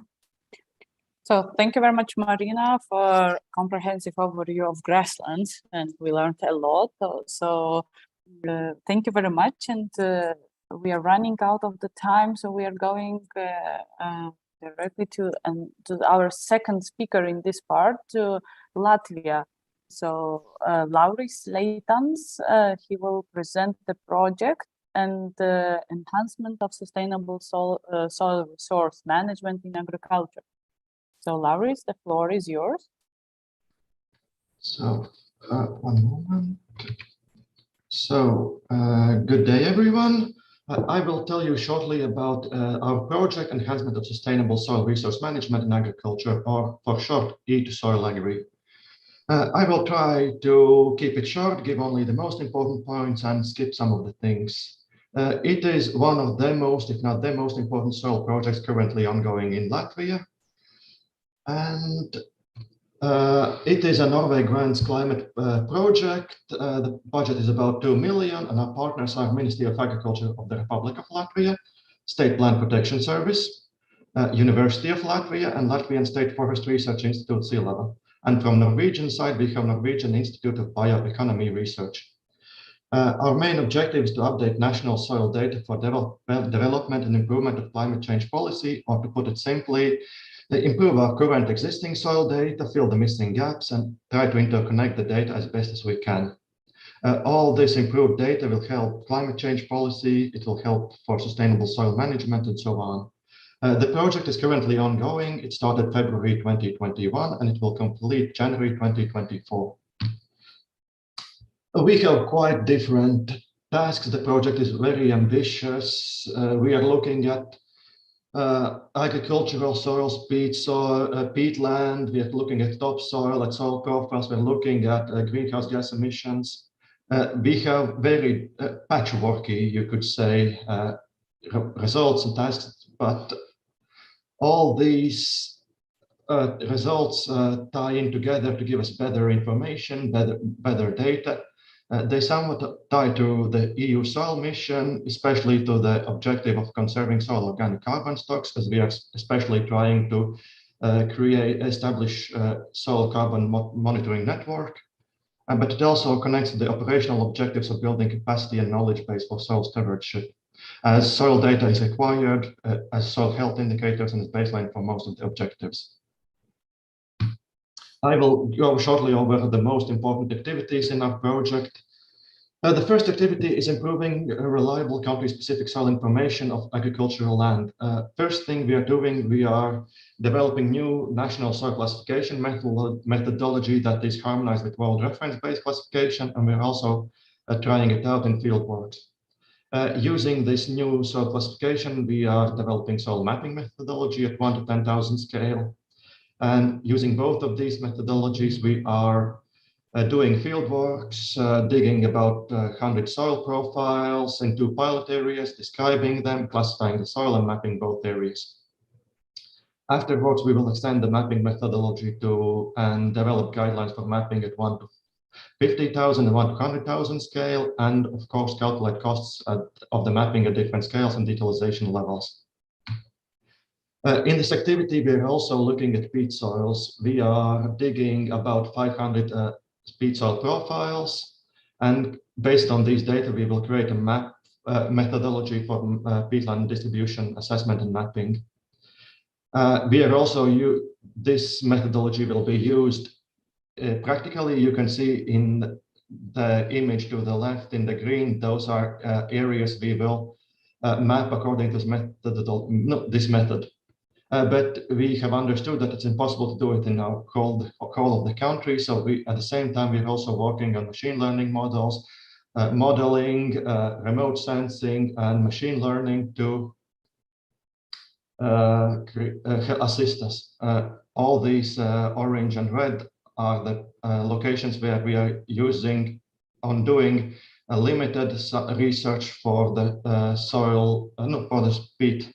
So thank you very much, Marina, for comprehensive overview of grasslands, and we learned a lot. So thank you very much, and we are running out of the time, so we are going directly to our second speaker in this part, to Latvia. So Lauris Leitans, he will present the project and the enhancement of sustainable soil resource management in agriculture. So Lauris, the floor is yours. So one moment. So good day, everyone. I will tell you shortly about our project, Enhancement of Sustainable Soil Resource Management in Agriculture, or for short, E2Soil AGRI. I will try to keep it short, give only the most important points and skip some of the things. It is one of the most, if not the most important soil projects currently ongoing in Latvia. And it is a Norway Grants climate project. The budget is about 2 million, and our partners are Ministry of Agriculture of the Republic of Latvia, State Plant Protection Service, University of Latvia, and Latvian State Forest Research Institute Sea Level. And from Norwegian side, we have Norwegian Institute of Bioeconomy Research. Our main objective is to update national soil data for development and improvement of climate change policy, or to put it simply, improve our current existing soil data, fill the missing gaps, and try to interconnect the data as best as we can. All this improved data will help climate change policy, it will help for sustainable soil management, and so on. The project is currently ongoing. It started February 2021 and it will complete January 2024. We have quite different tasks. The project is very ambitious. We are looking at agricultural soils, peatland. We are looking at topsoil, at soil profiles. We're looking at greenhouse gas emissions. We have very patchworky, you could say, results and tasks, but all these results tie in together to give us better information, better data. They somewhat tie to the EU soil mission, especially to the objective of conserving soil organic carbon stocks, as we are especially trying to establish soil carbon monitoring network, but it also connects to the operational objectives of building capacity and knowledge base for soil stewardship, as soil data is required as soil health indicators and is baseline for most of the objectives. I will go shortly over the most important activities in our project. The first activity is improving reliable country-specific soil information of agricultural land. First thing we are doing, we are developing new national soil classification methodology that is harmonized with world reference-based classification, and we're also trying it out in field works. Using this new soil classification, we are developing soil mapping methodology at 1 to 10,000 scale. And using both of these methodologies, we are doing field works, digging about 100 soil profiles in 2 pilot areas, describing them, classifying the soil and mapping both areas. Afterwards, we will extend the mapping methodology to and develop guidelines for mapping at 1 to 50,000 and 1 to 100,000 scale, and of course calculate costs of the mapping at different scales and detailization levels. In this activity, we're also looking at peat soils. We are digging about 500 peat soil profiles, and based on these data, we will create a map methodology for peatland distribution assessment and mapping. We are also this methodology will be used practically. You can see in the image to the left in the green, those are areas we will map according to this method. But we have understood that it's impossible to do it in our whole of the country. So at the same time, we're also working on machine learning models, modeling, remote sensing, and machine learning to assist us. All these orange and red are the locations where we are doing a limited research for the for the peat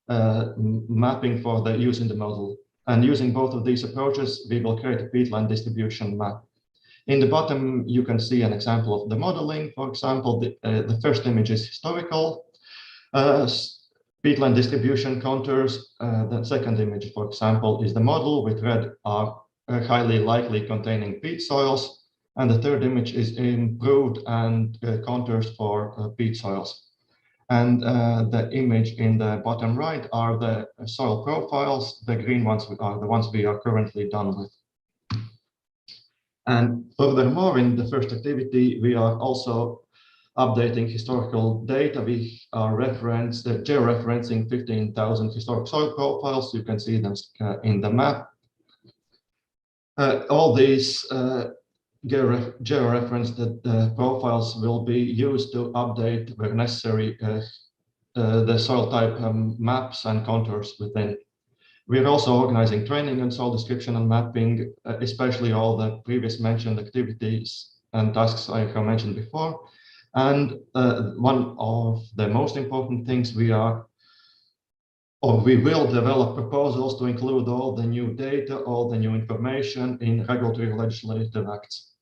mapping for the use in the model. And using both of these approaches, we will create a peatland distribution map. In the bottom, you can see an example of the modeling. For example, the first image is historical peatland distribution contours. The second image, for example, is the model, with red are highly likely containing peat soils. And the third image is improved and contours for peat soils. And the image in the bottom right are the soil profiles. The green ones are the ones we are currently done with. And furthermore, in the first activity, we are also updating historical data. We are georeferencing 15,000 historic soil profiles. You can see them in the map. All these georeferenced profiles will be used to update where necessary the soil type maps and contours within. We are also organizing training on soil description and mapping, especially all the previous mentioned activities and tasks I have mentioned before. And one of the most important things we will develop proposals to include all the new data, all the new information in regulatory legislative acts.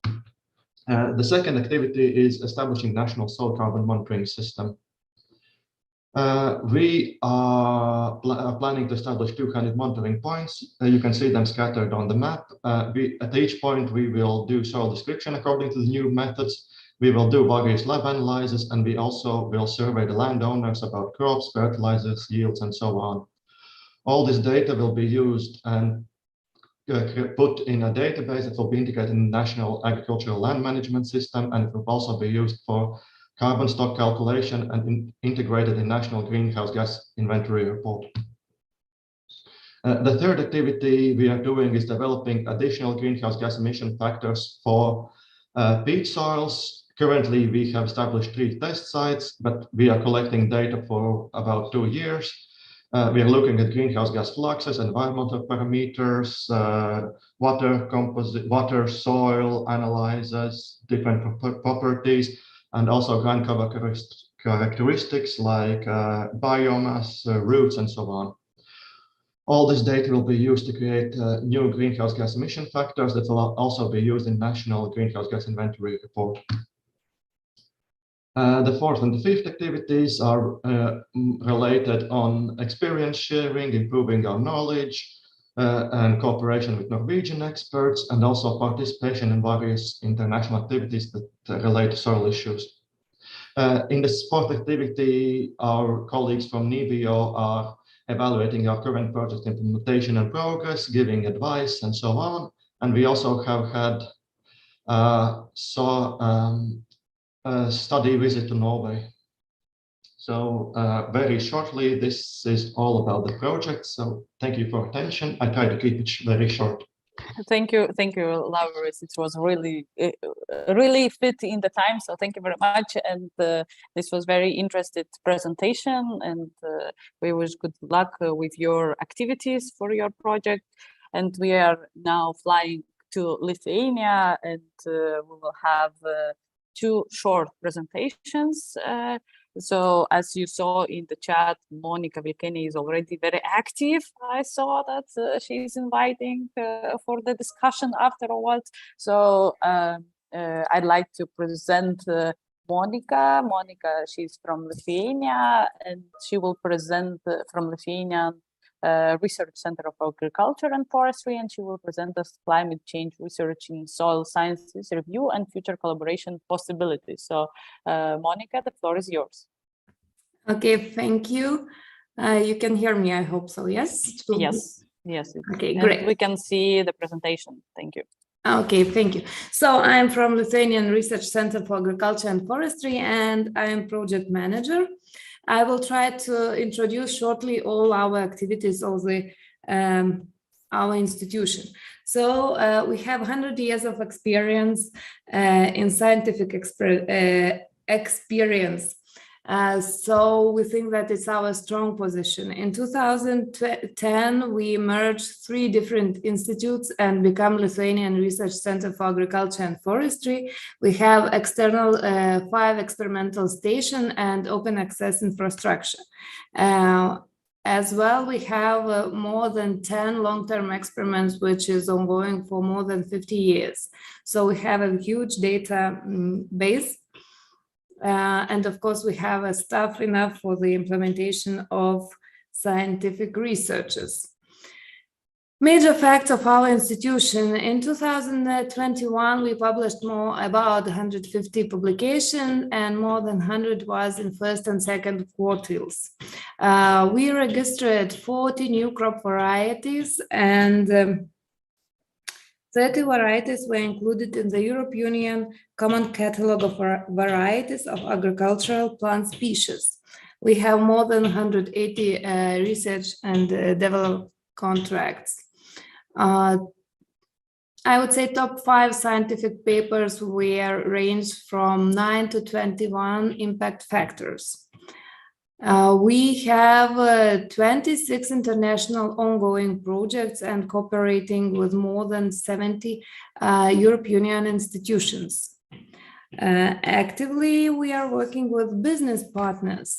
The second activity is establishing national soil carbon monitoring system. We are planning to establish 200 monitoring points. You can see them scattered on the map. At each point, we will do soil description according to the new methods. We will do various lab analyses, and we also will survey the landowners about crops, fertilizers, yields, and so on. All this data will be used and put in a database that will be integrated in the National Agricultural Land Management System, and it will also be used for carbon stock calculation and integrated in National Greenhouse Gas Inventory Report. The third activity we are doing is developing additional greenhouse gas emission factors for peat soils. Currently, we have established 3 test sites, but we are collecting data for about 2 years. We are looking at greenhouse gas fluxes, environmental parameters, water, soil analyzes, different properties, and also ground cover characteristics like biomass, roots, and so on. All this data will be used to create new greenhouse gas emission factors that will also be used in National Greenhouse Gas Inventory Report. The fourth and the fifth activities are related on experience sharing, improving our knowledge, and cooperation with Norwegian experts, and also participation in various international activities that relate to soil issues. In the sport activity, our colleagues from NCBR are evaluating our current project implementation and progress, giving advice and so on. And we also have had a study visit to Norway. So very shortly, this is all about the project. So thank you for attention. I try to keep it very short. Thank you, Lauris. It was really fit in the time. So thank you very much. And this was very interesting presentation. And we wish good luck with your activities for your project. And we are now flying to Lithuania, and we will have 2 short presentations. So as you saw in the chat, Monica Vilkeni is already very active. I saw that she's inviting for the discussion afterwards. So I'd like to present Monica. Monica, she's from Lithuania, and she will present from Lithuanian Research Center of Agriculture and Forestry, and she will present us climate change research in soil sciences review and future collaboration possibilities. So Monica, the floor is yours. Okay, thank you. You can hear me, I hope so, yes? Yes. Okay, and great. We can see the presentation. Thank you. Okay, thank you. So I'm from Lithuanian Research Center for Agriculture and Forestry, and I am project manager. I will try to introduce shortly all our activities of our institution. So we have 100 years of experience in scientific experience. So we think that it's our strong position. In 2010, we merged 3 different institutes and become Lithuanian Research Center for Agriculture and Forestry. We have external 5 experimental stations and open access infrastructure. As well, we have more than 10 long-term experiments, which is ongoing for more than 50 years. So we have a huge data base. And of course, we have a staff enough for the implementation of scientific researches. Major facts of our institution. In 2021, we published about 150 publications, and more than 100 was in first and second quartiles. We registered 40 new crop varieties, and 30 varieties were included in the European Union Common Catalogue of Varieties of Agricultural Plant Species. We have more than 180 research and development contracts. I would say top 5 scientific papers were ranged from 9 to 21 impact factors. We have 26 international ongoing projects and cooperating with more than 70 European Union institutions. Actively, we are working with business partners.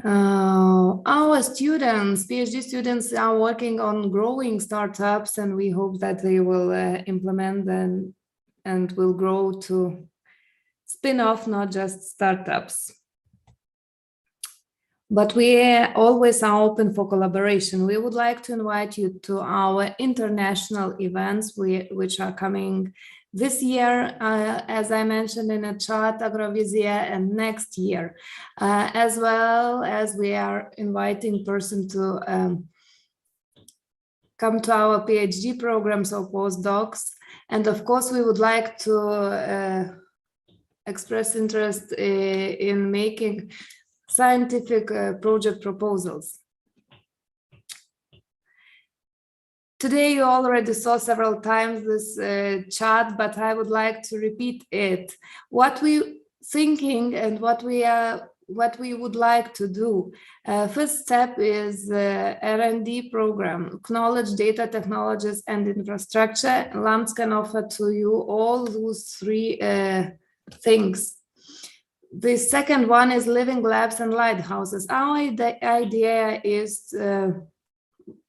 Our students, PhD students, are working on growing startups, and we hope that they will implement them and will grow to spin-off, not just startups. But we always are open for collaboration. We would like to invite you to our international events, which are coming this year, as I mentioned in a chat, Agrovizia, and next year, as well as we are inviting persons to come to our PhD programs or postdocs. And of course, we would like to express interest in making scientific project proposals. Today, you already saw several times this chart, but I would like to repeat it. What we thinking and what we would like to do. First step is R&D program, knowledge, data, technologies, and infrastructure. LAMS can offer to you all those 3 things. The second one is living labs and lighthouses. Our idea is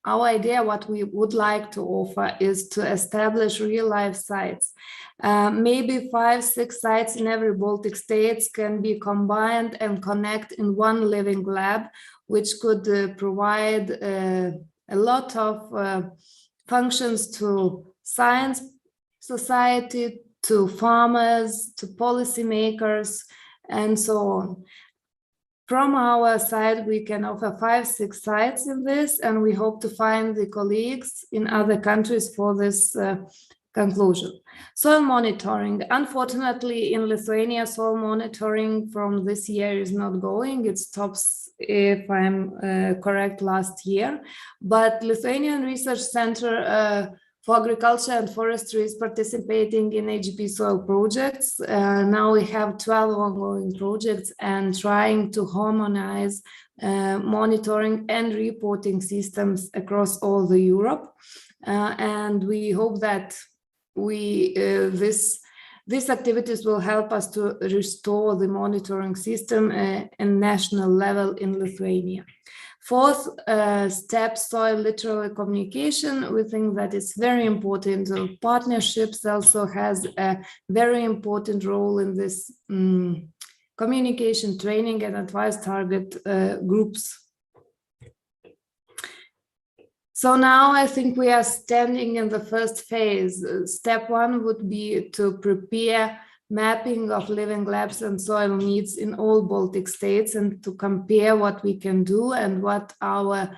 our idea, what we would like to offer, is to establish real-life sites. Maybe 5-6 sites in every Baltic states can be combined and connect in one living lab, which could provide a lot of functions to science society, to farmers, to policymakers, and so on. From our side, we can offer 5-6 sites in this, and we hope to find the colleagues in other countries for this conclusion. Soil monitoring. Unfortunately, in Lithuania, soil monitoring from this year is not going. It stops, if I'm correct, last year. But Lithuanian Research Center for Agriculture and Forestry is participating in AGP soil projects. Now we have 12 ongoing projects and trying to harmonize monitoring and reporting systems across all the Europe. And we hope that these activities will help us to restore the monitoring system at national level in Lithuania. Fourth step, soil literacy communication. We think that it's very important. Partnerships also has a very important role in this communication, training, and advice target groups. So now I think we are standing in the first phase. Step 1 would be to prepare mapping of living labs and soil needs in all Baltic states and to compare what we can do and what our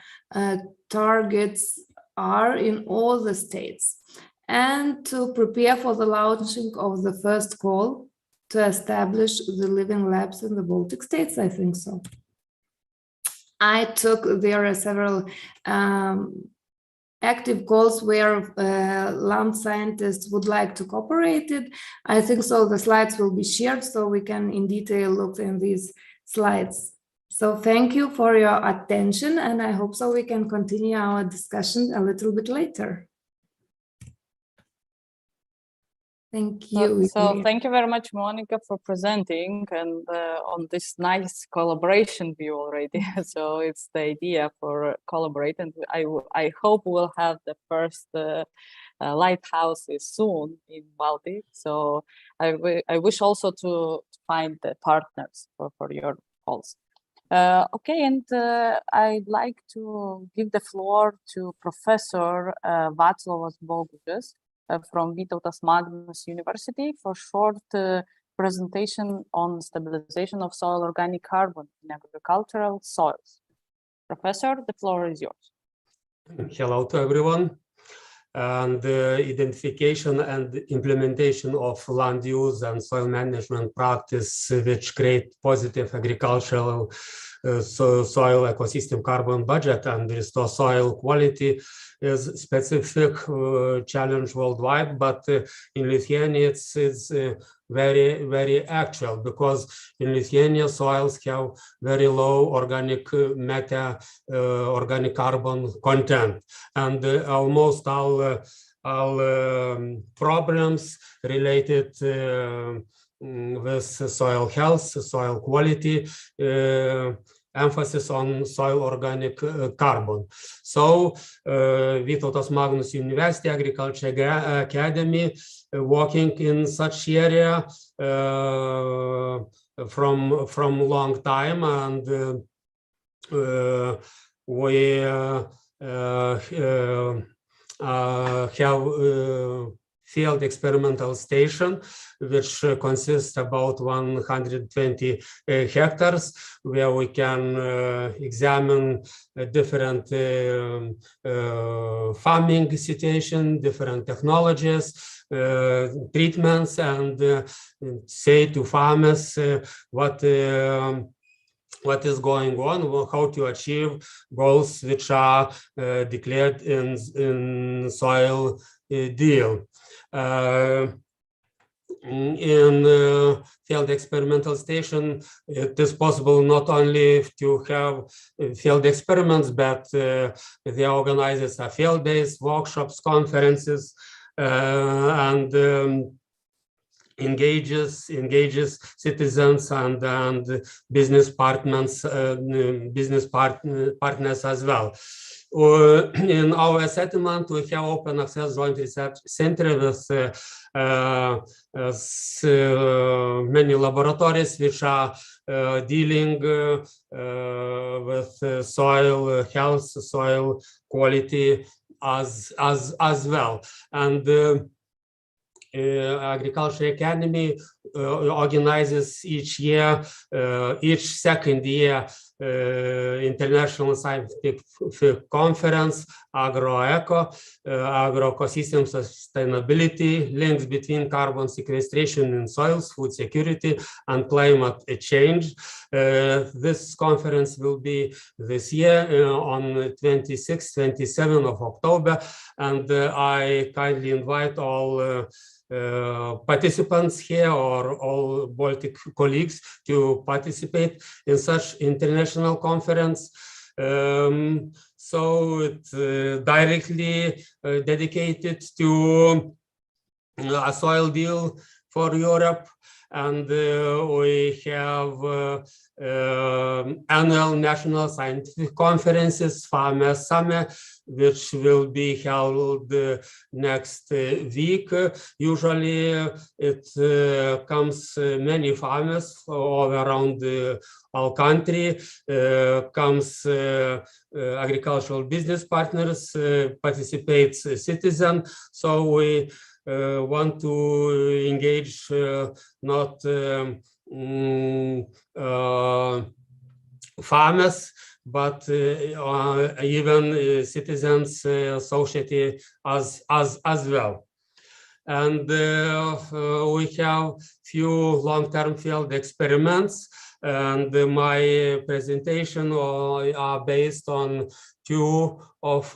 targets are in all the states, and to prepare for the launching of the first call to establish the living labs in the Baltic states, I think so. There are several active calls where land scientists would like to cooperate it. I think so the slides will be shared so we can in detail look in these slides. So thank you for your attention, and I hope so we can continue our discussion a little bit later. Thank you. So thank you very much, Monica, for presenting and on this nice collaboration view already. So it's the idea for collaborating. I hope we'll have the first lighthouses soon in Baltic. So I wish also to find the partners for your calls. Okay, and I'd like to give the floor to Professor Vaclovas Bogužis from Vytautas Magnus University for short presentation on stabilization of soil organic carbon in agricultural soils. Professor, the floor is yours. Hello to everyone. And identification and implementation of land use and soil management practice which create positive agricultural soil ecosystem carbon budget and restore soil quality is specific challenge worldwide, but in Lithuania it's very, very actual, because in Lithuania soils have very low organic matter, organic carbon content, and almost all problems related with soil health, soil quality, emphasis on soil organic carbon. So Vytautas Magnus University Agriculture Academy working in such area from long time, and we have field experimental station, which consists about 120 hectares, where we can examine different farming situation, different technologies, treatments, and say to farmers what is going on, how to achieve goals which are declared in soil deal. In field experimental station, it is possible not only to have field experiments, but they organize field days, workshops, conferences, and engages citizens and business partners as well. In our settlement, we have open access joint research center with many laboratories which are dealing with soil health, soil quality as well. And Agriculture Academy organizes each year, each second year, international scientific conference, Agro-Eco, Agro-Ecosystem Sustainability, links between carbon sequestration in soils, food security, and climate change. This conference will be this year on 26th, 27th of October, and I kindly invite all participants here or all Baltic colleagues to participate in such international conference. So it's directly dedicated to a soil deal for Europe, and we have annual national scientific conferences, Farmers Summit, which will be held next week. Usually it comes many farmers all around our country, comes agricultural business partners, participates citizens. So we want to engage not farmers, but even citizens, society as well. And we have few long-term field experiments, and my presentation are based on two of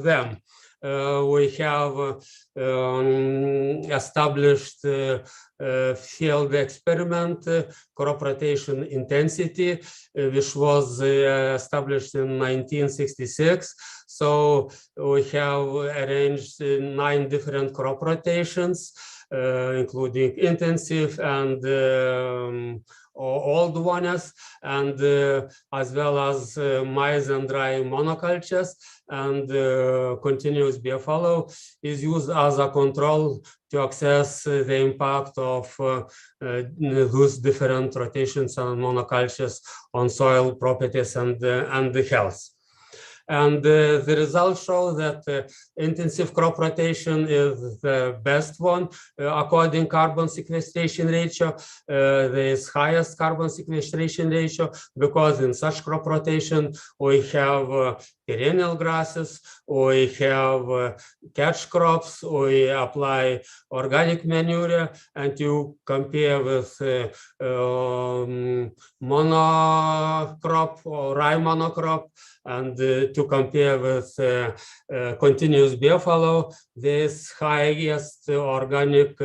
them. We have established field experiment, crop rotation intensity, which was established in 1966. So we have arranged 9 different crop rotations, including intensive and old ones, and as well as maize and dry monocultures, and continuous biofallow is used as a control to assess the impact of those different rotations and monocultures on soil properties and the health. And the results show that intensive crop rotation is the best one according carbon sequestration ratio. There is highest carbon sequestration ratio because in such crop rotation we have perennial grasses, we have catch crops, we apply organic manure, and you compare with monocrop or rye monocrop, and to compare with continuous biofallow, this highest organic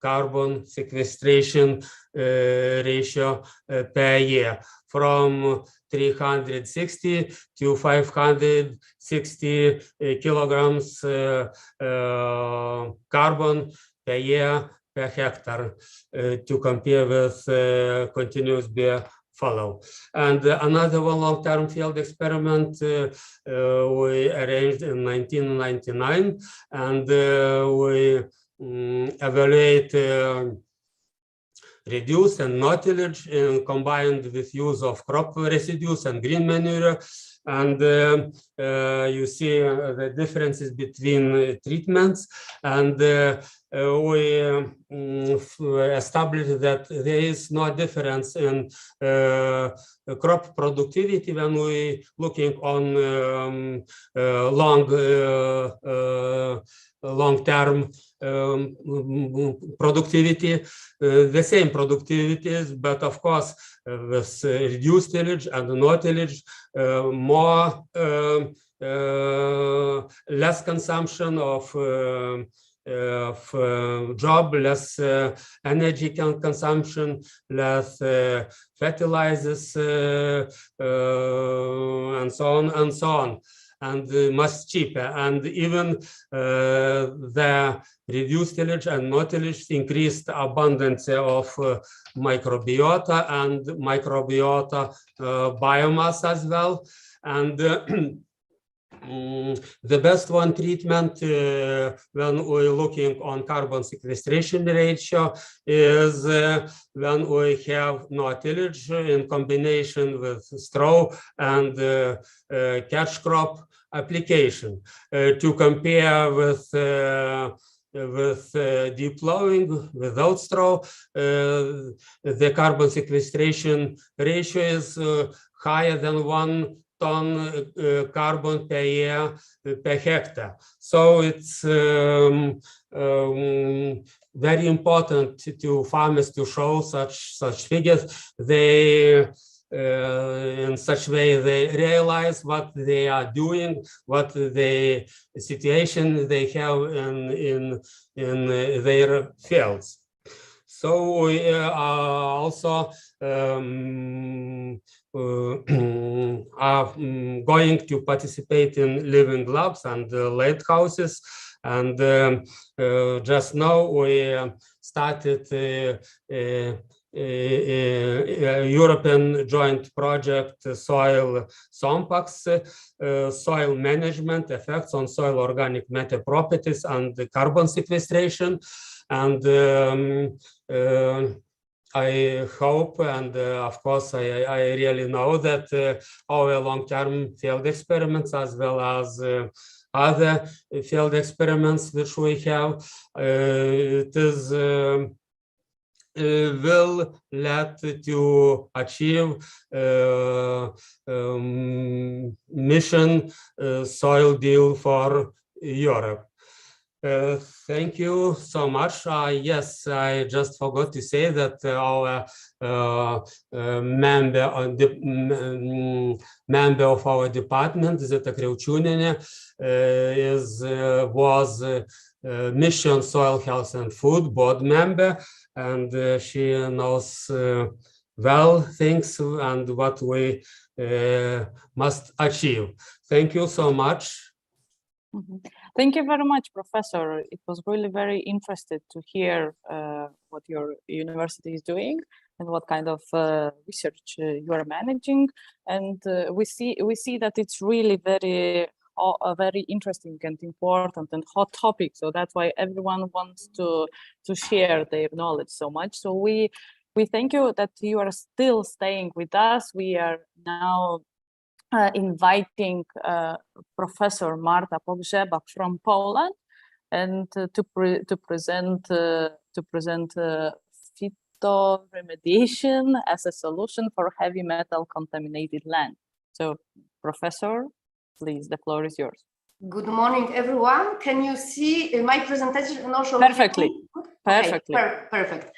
carbon sequestration ratio per year, from 360 to 560 kilograms carbon per year per hectare, to compare with continuous biofallow. And another one long-term field experiment we arranged in 1999, and we evaluate reduced and no tillage combined with use of crop residues and green manure. And you see the differences between treatments, and we established that there is no difference in crop productivity when we looking on long-term productivity, the same productivities, but of course with reduced tillage and no tillage, more less consumption of job, less energy consumption, less fertilizers, and so on and so on. and much cheaper. And even the reduced tillage and no tillage increased abundance of microbiota and microbiota biomass as well. And the best one treatment when we're looking on carbon sequestration ratio is when we have no tillage in combination with straw and catch crop application. To compare with deep plowing without straw, the carbon sequestration ratio is higher than 1 ton carbon per year per hectare. So it's very important to farmers to show such figures. They in such way they realize what they are doing, what the situation they have in their fields. So we are also are going to participate in living labs and lighthouses. And just now we started European joint project soil compacts, soil management effects on soil organic matter properties and carbon sequestration. And I hope, and of course, I really know that our long-term field experiments, as well as other field experiments which we have, it is will lead to achieve mission soil deal for Europe. Thank you so much. Yes, I just forgot to say that our member of our department, Zita Kriaučiūnienė, was Mission Soil Health and Food board member, and she knows well things and what we must achieve. Thank you so much. Mm-hmm. Thank you very much, Professor. It was really very interesting to hear what your university is doing and what kind of research you are managing. And we see that it's really very interesting and important and hot topic. So that's why everyone wants to share their knowledge so much. So we thank you that you are still staying with us. We are now inviting Professor Marta Pogrzebak from Poland, and to present phytoremediation as a solution for heavy metal contaminated land. So, Professor, please, the floor is yours. Good morning, everyone. Can you see my presentation and also perfectly? Perfectly. Okay, perfect.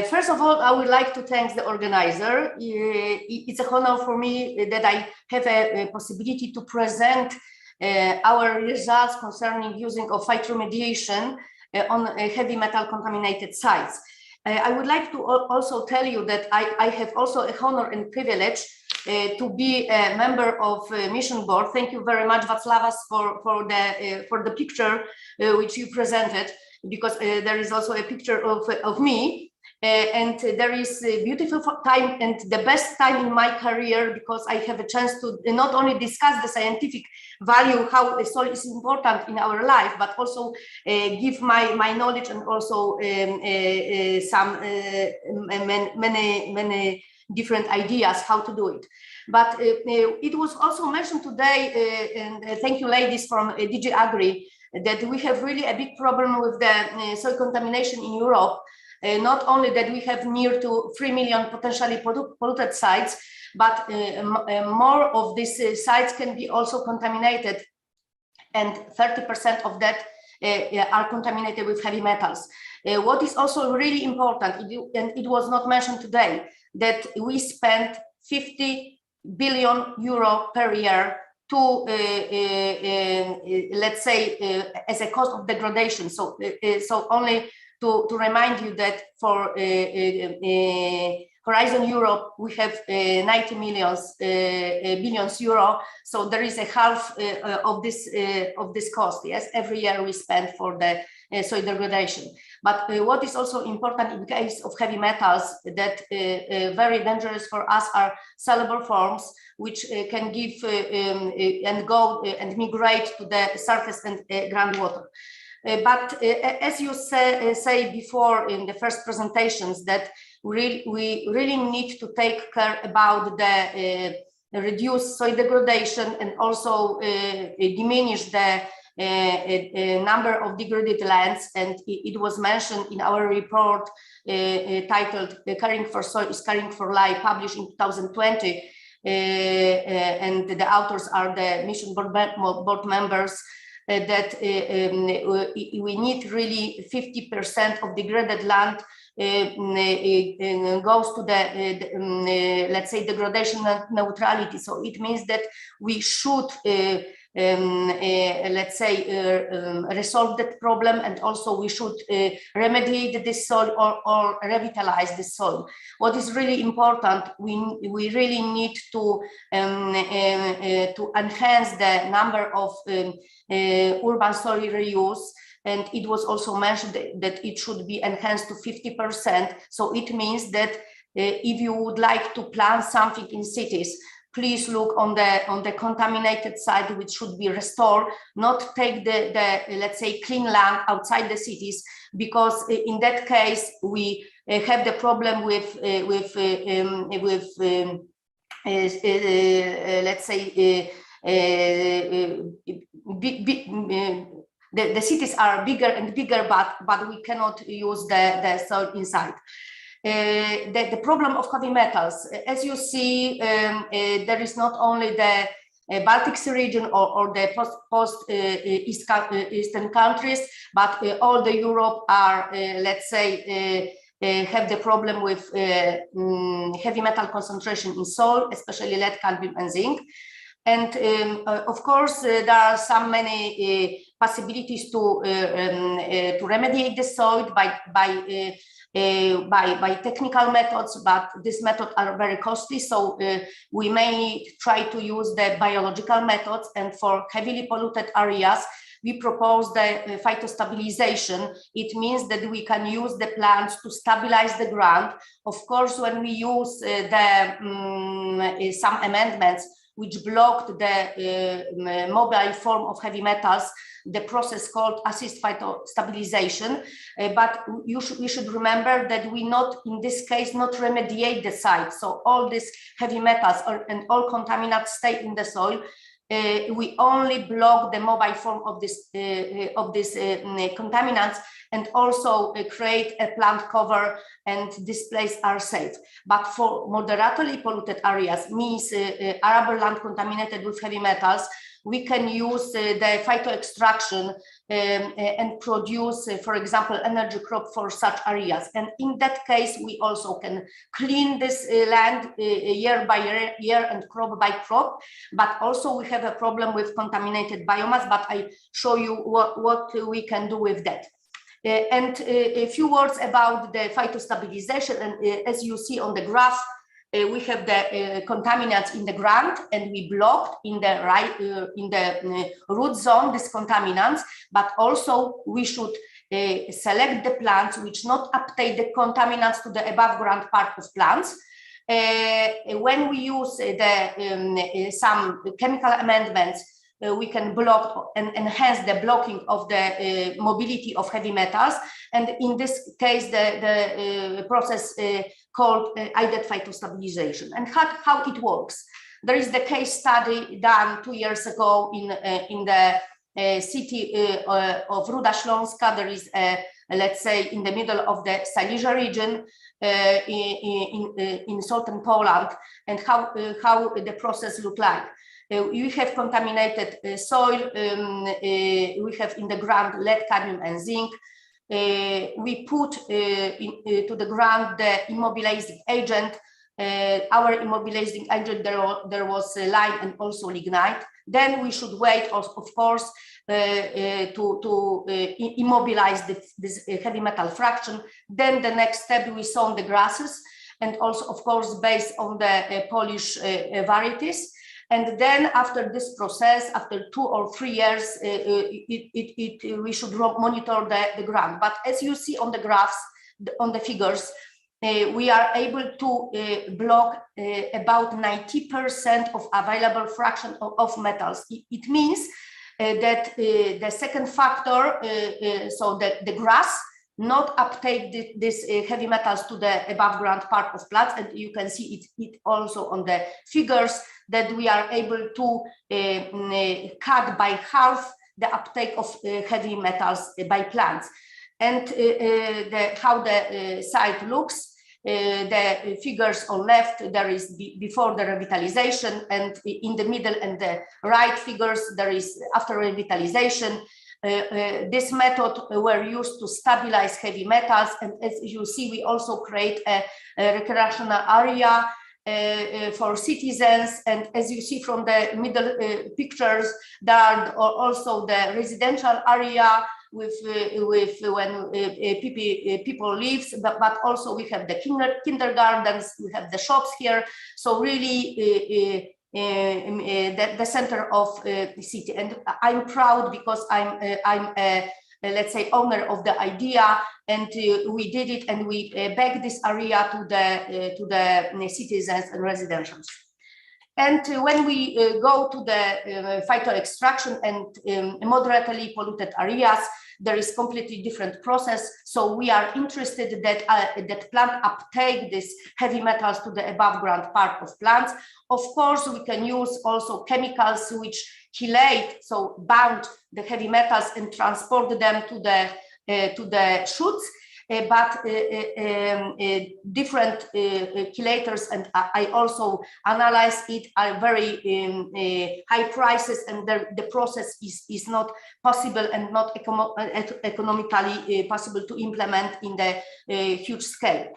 First of all, I would like to thank the organizer. It's a honor for me that I have a possibility to present our results concerning using of phytoremediation on heavy metal contaminated sites. I would like to also tell you that I have also a honor and privilege to be a member of mission board. Thank you very much, Vaclavas, for the picture which you presented, because there is also a picture of me. And there is a beautiful time and the best time in my career, because I have a chance to not only discuss the scientific value, how soil is important in our life, but also give my knowledge and also some many different ideas how to do it. But it was also mentioned today, and thank you ladies from DG AGRI, that we have really a big problem with the soil contamination in Europe. Not only that we have near to 3 million potentially polluted sites, but more of these sites can be also contaminated, and 30% of that are contaminated with heavy metals. What is also really important, and it was not mentioned today, that we spend 50 billion euro per year to, let's say, as a cost of degradation. So only to remind you that for Horizon Europe, we have 90 billions euro. So there is a half of this cost. Yes, every year we spend for the soil degradation. But what is also important in case of heavy metals that very dangerous for us are soluble forms, which can give and go and migrate to the surface and groundwater. But as you say before in the first presentations, that we really need to take care about the reduce soil degradation and also diminish the number of degraded lands. And it was mentioned in our report titled Caring for Soil is Caring for Life, published in 2020. And the authors are the mission board members, that we need really 50% of degraded land goes to the let's say degradation neutrality. So it means that we should let's say resolve that problem, and also we should remediate this soil or revitalize the soil. What is really important, we really need to enhance the number of urban soil reuse. And it was also mentioned that it should be enhanced to 50%. So it means that if you would like to plant something in cities, please look on the contaminated site, which should be restored, not take the let's say clean land outside the cities, because in that case we have the problem with let's say the cities are bigger and bigger, but we cannot use the soil inside. The problem of heavy metals, as you see, there is not only the Baltic Sea region or the eastern countries, but all the Europe are, let's say, have the problem with heavy metal concentration in soil, especially lead, cadmium, and zinc. And of course, there are some many possibilities to remediate the soil by technical methods, but these methods are very costly. So we may try to use the biological methods, and for heavily polluted areas, we propose the phytostabilization. It means that we can use the plants to stabilize the ground. Of course, when we use some amendments which blocked the mobile form of heavy metals, the process called assist phytostabilization. But we should remember that we not, in this case, not remediate the site. So all these heavy metals and all contaminants stay in the soil. We only block the mobile form of these contaminants, and also create a plant cover, and these places are safe. But for moderately polluted areas, means arable land contaminated with heavy metals, we can use the phytoextraction and produce, for example, energy crop for such areas. And in that case, we also can clean this land year by year and crop by crop. But also we have a problem with contaminated biomass, but I show you what we can do with that. And a few words about the phytostabilization. And as you see on the graph, we have the contaminants in the ground, and we blocked in the root zone these contaminants. But also we should select the plants which not uptake the contaminants to the above ground part of plants. When we use some chemical amendments, we can block and enhance the blocking of the mobility of heavy metals. And in this case, the process called aided phytostabilization. And how it works. There is the case study done 2 years ago in the city of Ruda Śląska. There is, let's say, in the middle of the Silesia region in southern Poland, and how the process looked like. We have contaminated soil, we have in the ground lead, cadmium, and zinc. We put to the ground the immobilizing agent. Our immobilizing agent, there was lime and also lignite. Then we should wait, of course, to immobilize this heavy metal fraction. Then the next step, we sown the grasses. and also, of course, based on the Polish varieties. And then after this process, after 2 or 3 years, we should monitor the grant. But as you see on the graphs, on the figures, we are able to block about 90% of available fraction of metals. It means that the second factor, so the grass, not uptake this heavy metals to the above ground part of plants, and you can see it also on the figures that we are able to cut by half the uptake of heavy metals by plants. And how the site looks, the figures on left, there is before the revitalization, and in the middle and the right figures, there is after revitalization. This method were used to stabilize heavy metals, and as you see, we also create a recreational area for citizens. And as you see from the middle pictures, there are also the residential area with when people live, but also we have the kindergartens, we have the shops here. So really the center of the city, and I'm proud because I'm let's say owner of the idea, and we did it, and we back this area to the citizens and residents. And when we go to the phyto extraction and moderately polluted areas, there is completely different process. So we are interested that that plant uptake these heavy metals to the above ground part of plants. Of course, we can use also chemicals which chelate, so bound the heavy metals and transport them to the shoots. But different chelators, and I also analyze it, are very high prices, and the process is not possible and not economically possible to implement in the huge scale.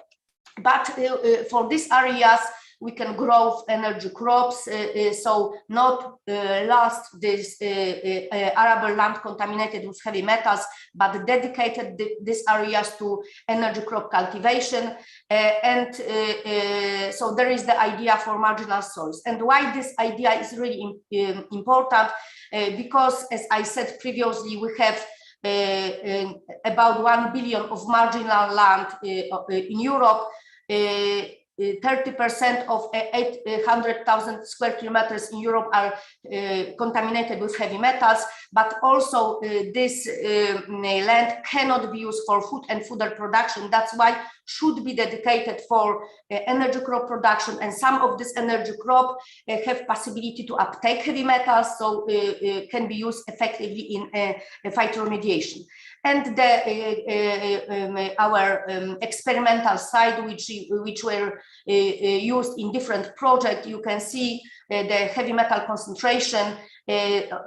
But for these areas, we can grow energy crops, so not last this arable land contaminated with heavy metals, but dedicated these areas to energy crop cultivation. So there is the idea for marginal soils. And why this idea is really important, because as I said previously, we have about 1 billion of marginal land in Europe. 30% of 800,000 square kilometers in Europe are contaminated with heavy metals, but also this land cannot be used for food and fodder production. That's why should be dedicated for energy crop production, and some of this energy crop have possibility to uptake heavy metals, so can be used effectively in phytoremediation. And our experimental site, which were used in different projects, you can see the heavy metal concentration.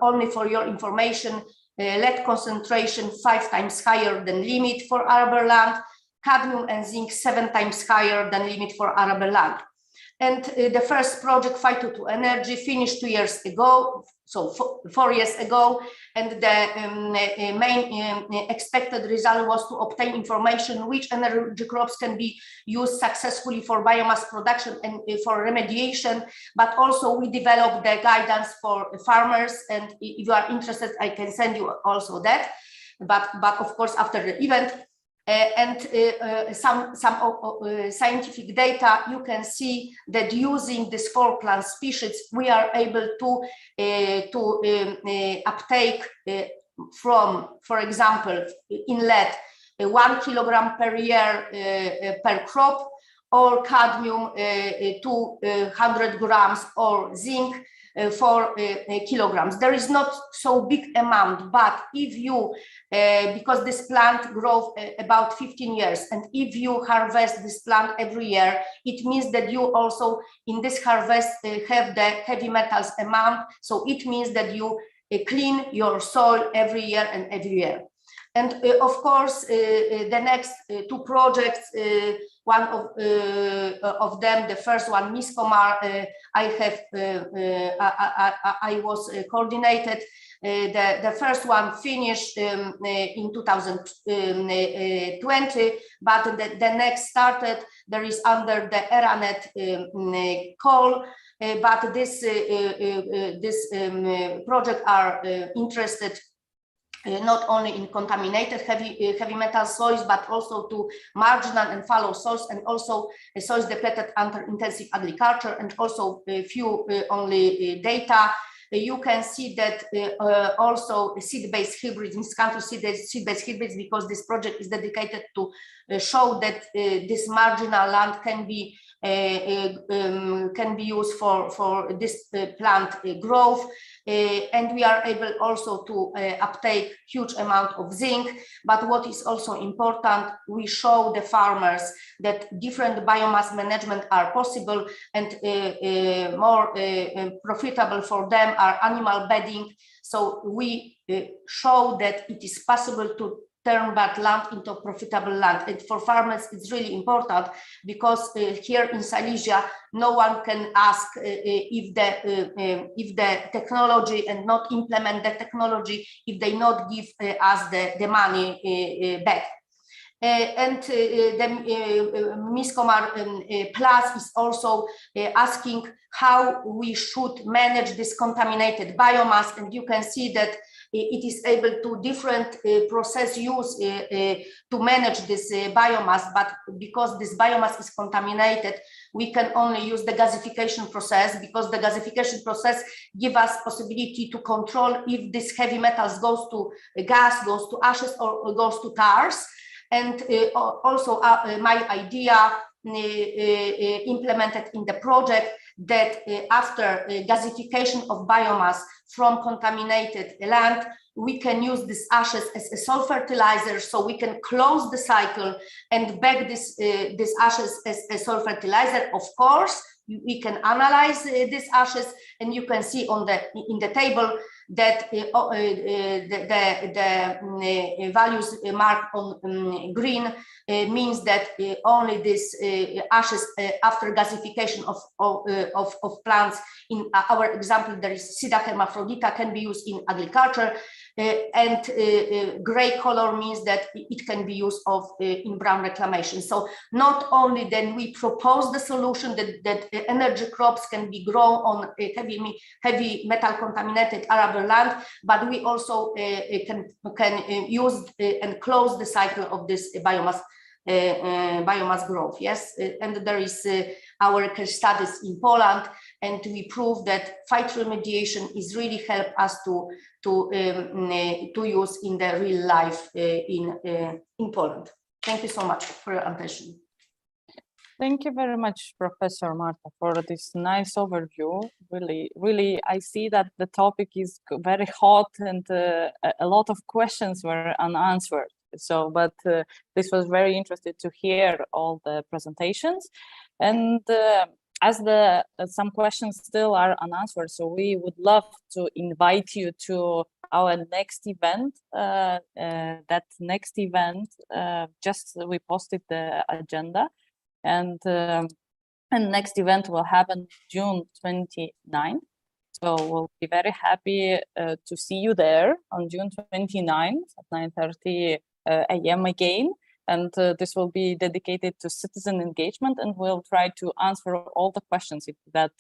Only for your information, lead concentration 5 times higher than limit for arable land, cadmium and zinc 7 times higher than limit for arable land. And the first project, Phyto2Energy, finished 2 years ago, so 4 years ago, and the main expected result was to obtain information which energy crops can be used successfully for biomass production and for remediation, but also we developed the guidance for farmers, and if you are interested, I can send you also that, but of course after the event. Some scientific data, you can see that using these 4 plant species, we are able to uptake from, for example, in lead, 1 kilogram per year per crop, or cadmium 200 grams, or zinc 4 kilograms. There is not so big amount, but if you, because this plant grows about 15 years, and if you harvest this plant every year, it means that you also in this harvest have the heavy metals amount. So it means that you clean your soil every year and every year. And of course, the next 2 projects one of them, the first one, Miskomar, I was coordinated. The first one finished in 2020, but the next started. There is under the ERANET call, but this project are interested not only in contaminated heavy metal soils, but also to marginal and fallow soils, and also soils depleted under intensive agriculture, and also a few only data. You can see that also seed-based hybrids in this country, seed-based hybrids, because this project is dedicated to show that this marginal land can be used for this plant growth, and we are able also to uptake huge amount of zinc. But what is also important, we show the farmers that different biomass management are possible, and more profitable for them are animal bedding. So we show that it is possible to turn back land into profitable land. And for farmers, it's really important, because here in Silesia, no one can ask if the technology and not implement the technology if they not give us the money back. And the Miskomar Plus is also asking how we should manage this contaminated biomass, and you can see that it is able to different process use to manage this biomass, but because this biomass is contaminated, we can only use the gasification process, because the gasification process give us possibility to control if this heavy metals goes to gas, goes to ashes, or goes to tars. And also my idea implemented in the project, that after gasification of biomass from contaminated land, we can use these ashes as a soil fertilizer, so we can close the cycle and back this ashes as a soil fertilizer. Of course, we can analyze these ashes, and you can see on in the table that the values marked on green means that only this ashes after gasification of plants, in our example there is Sida hermaphrodita, can be used in agriculture, and gray color means that it can be used in brown reclamation. So not only then we propose the solution that energy crops can be grown on heavy metal contaminated arable land, but we also can use and close the cycle of this biomass growth. Yes, and there is our case studies in Poland, and we prove that phyto remediation is really help us to use in the real life in Poland. Thank you so much for your attention. Thank you very much, Professor Marta, for this nice overview. Really, I see that the topic is very hot, and a lot of questions were unanswered. So, but this was very interesting to hear all the presentations, and as some questions still are unanswered, so we would love to invite you to our next event. That next event, just we posted the agenda, and next event will happen June 29th. So we'll be very happy to see you there on June 29th at 9:30 a.m. again. And this will be dedicated to citizen engagement, and we'll try to answer all the questions that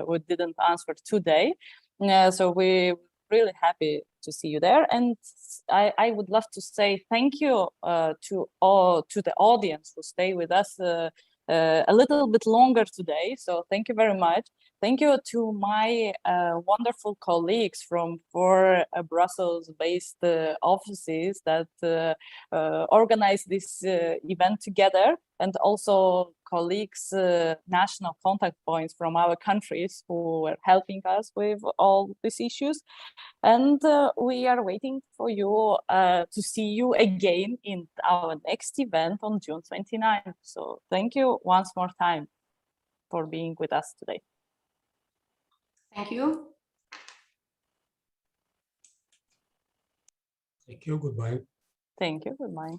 we didn't answer today. So we're really happy to see you there. And I would love to say thank you to the audience who stay with us a little bit longer today. So thank you very much. Thank you to my wonderful colleagues from 4 Brussels-based offices that organized this event together, and also colleagues, national contact points from our countries who were helping us with all these issues. And we are waiting for you to see you again in our next event on June 29th. So thank you once more time for being with us today. Thank you. Thank you. Goodbye. Thank you. Goodbye.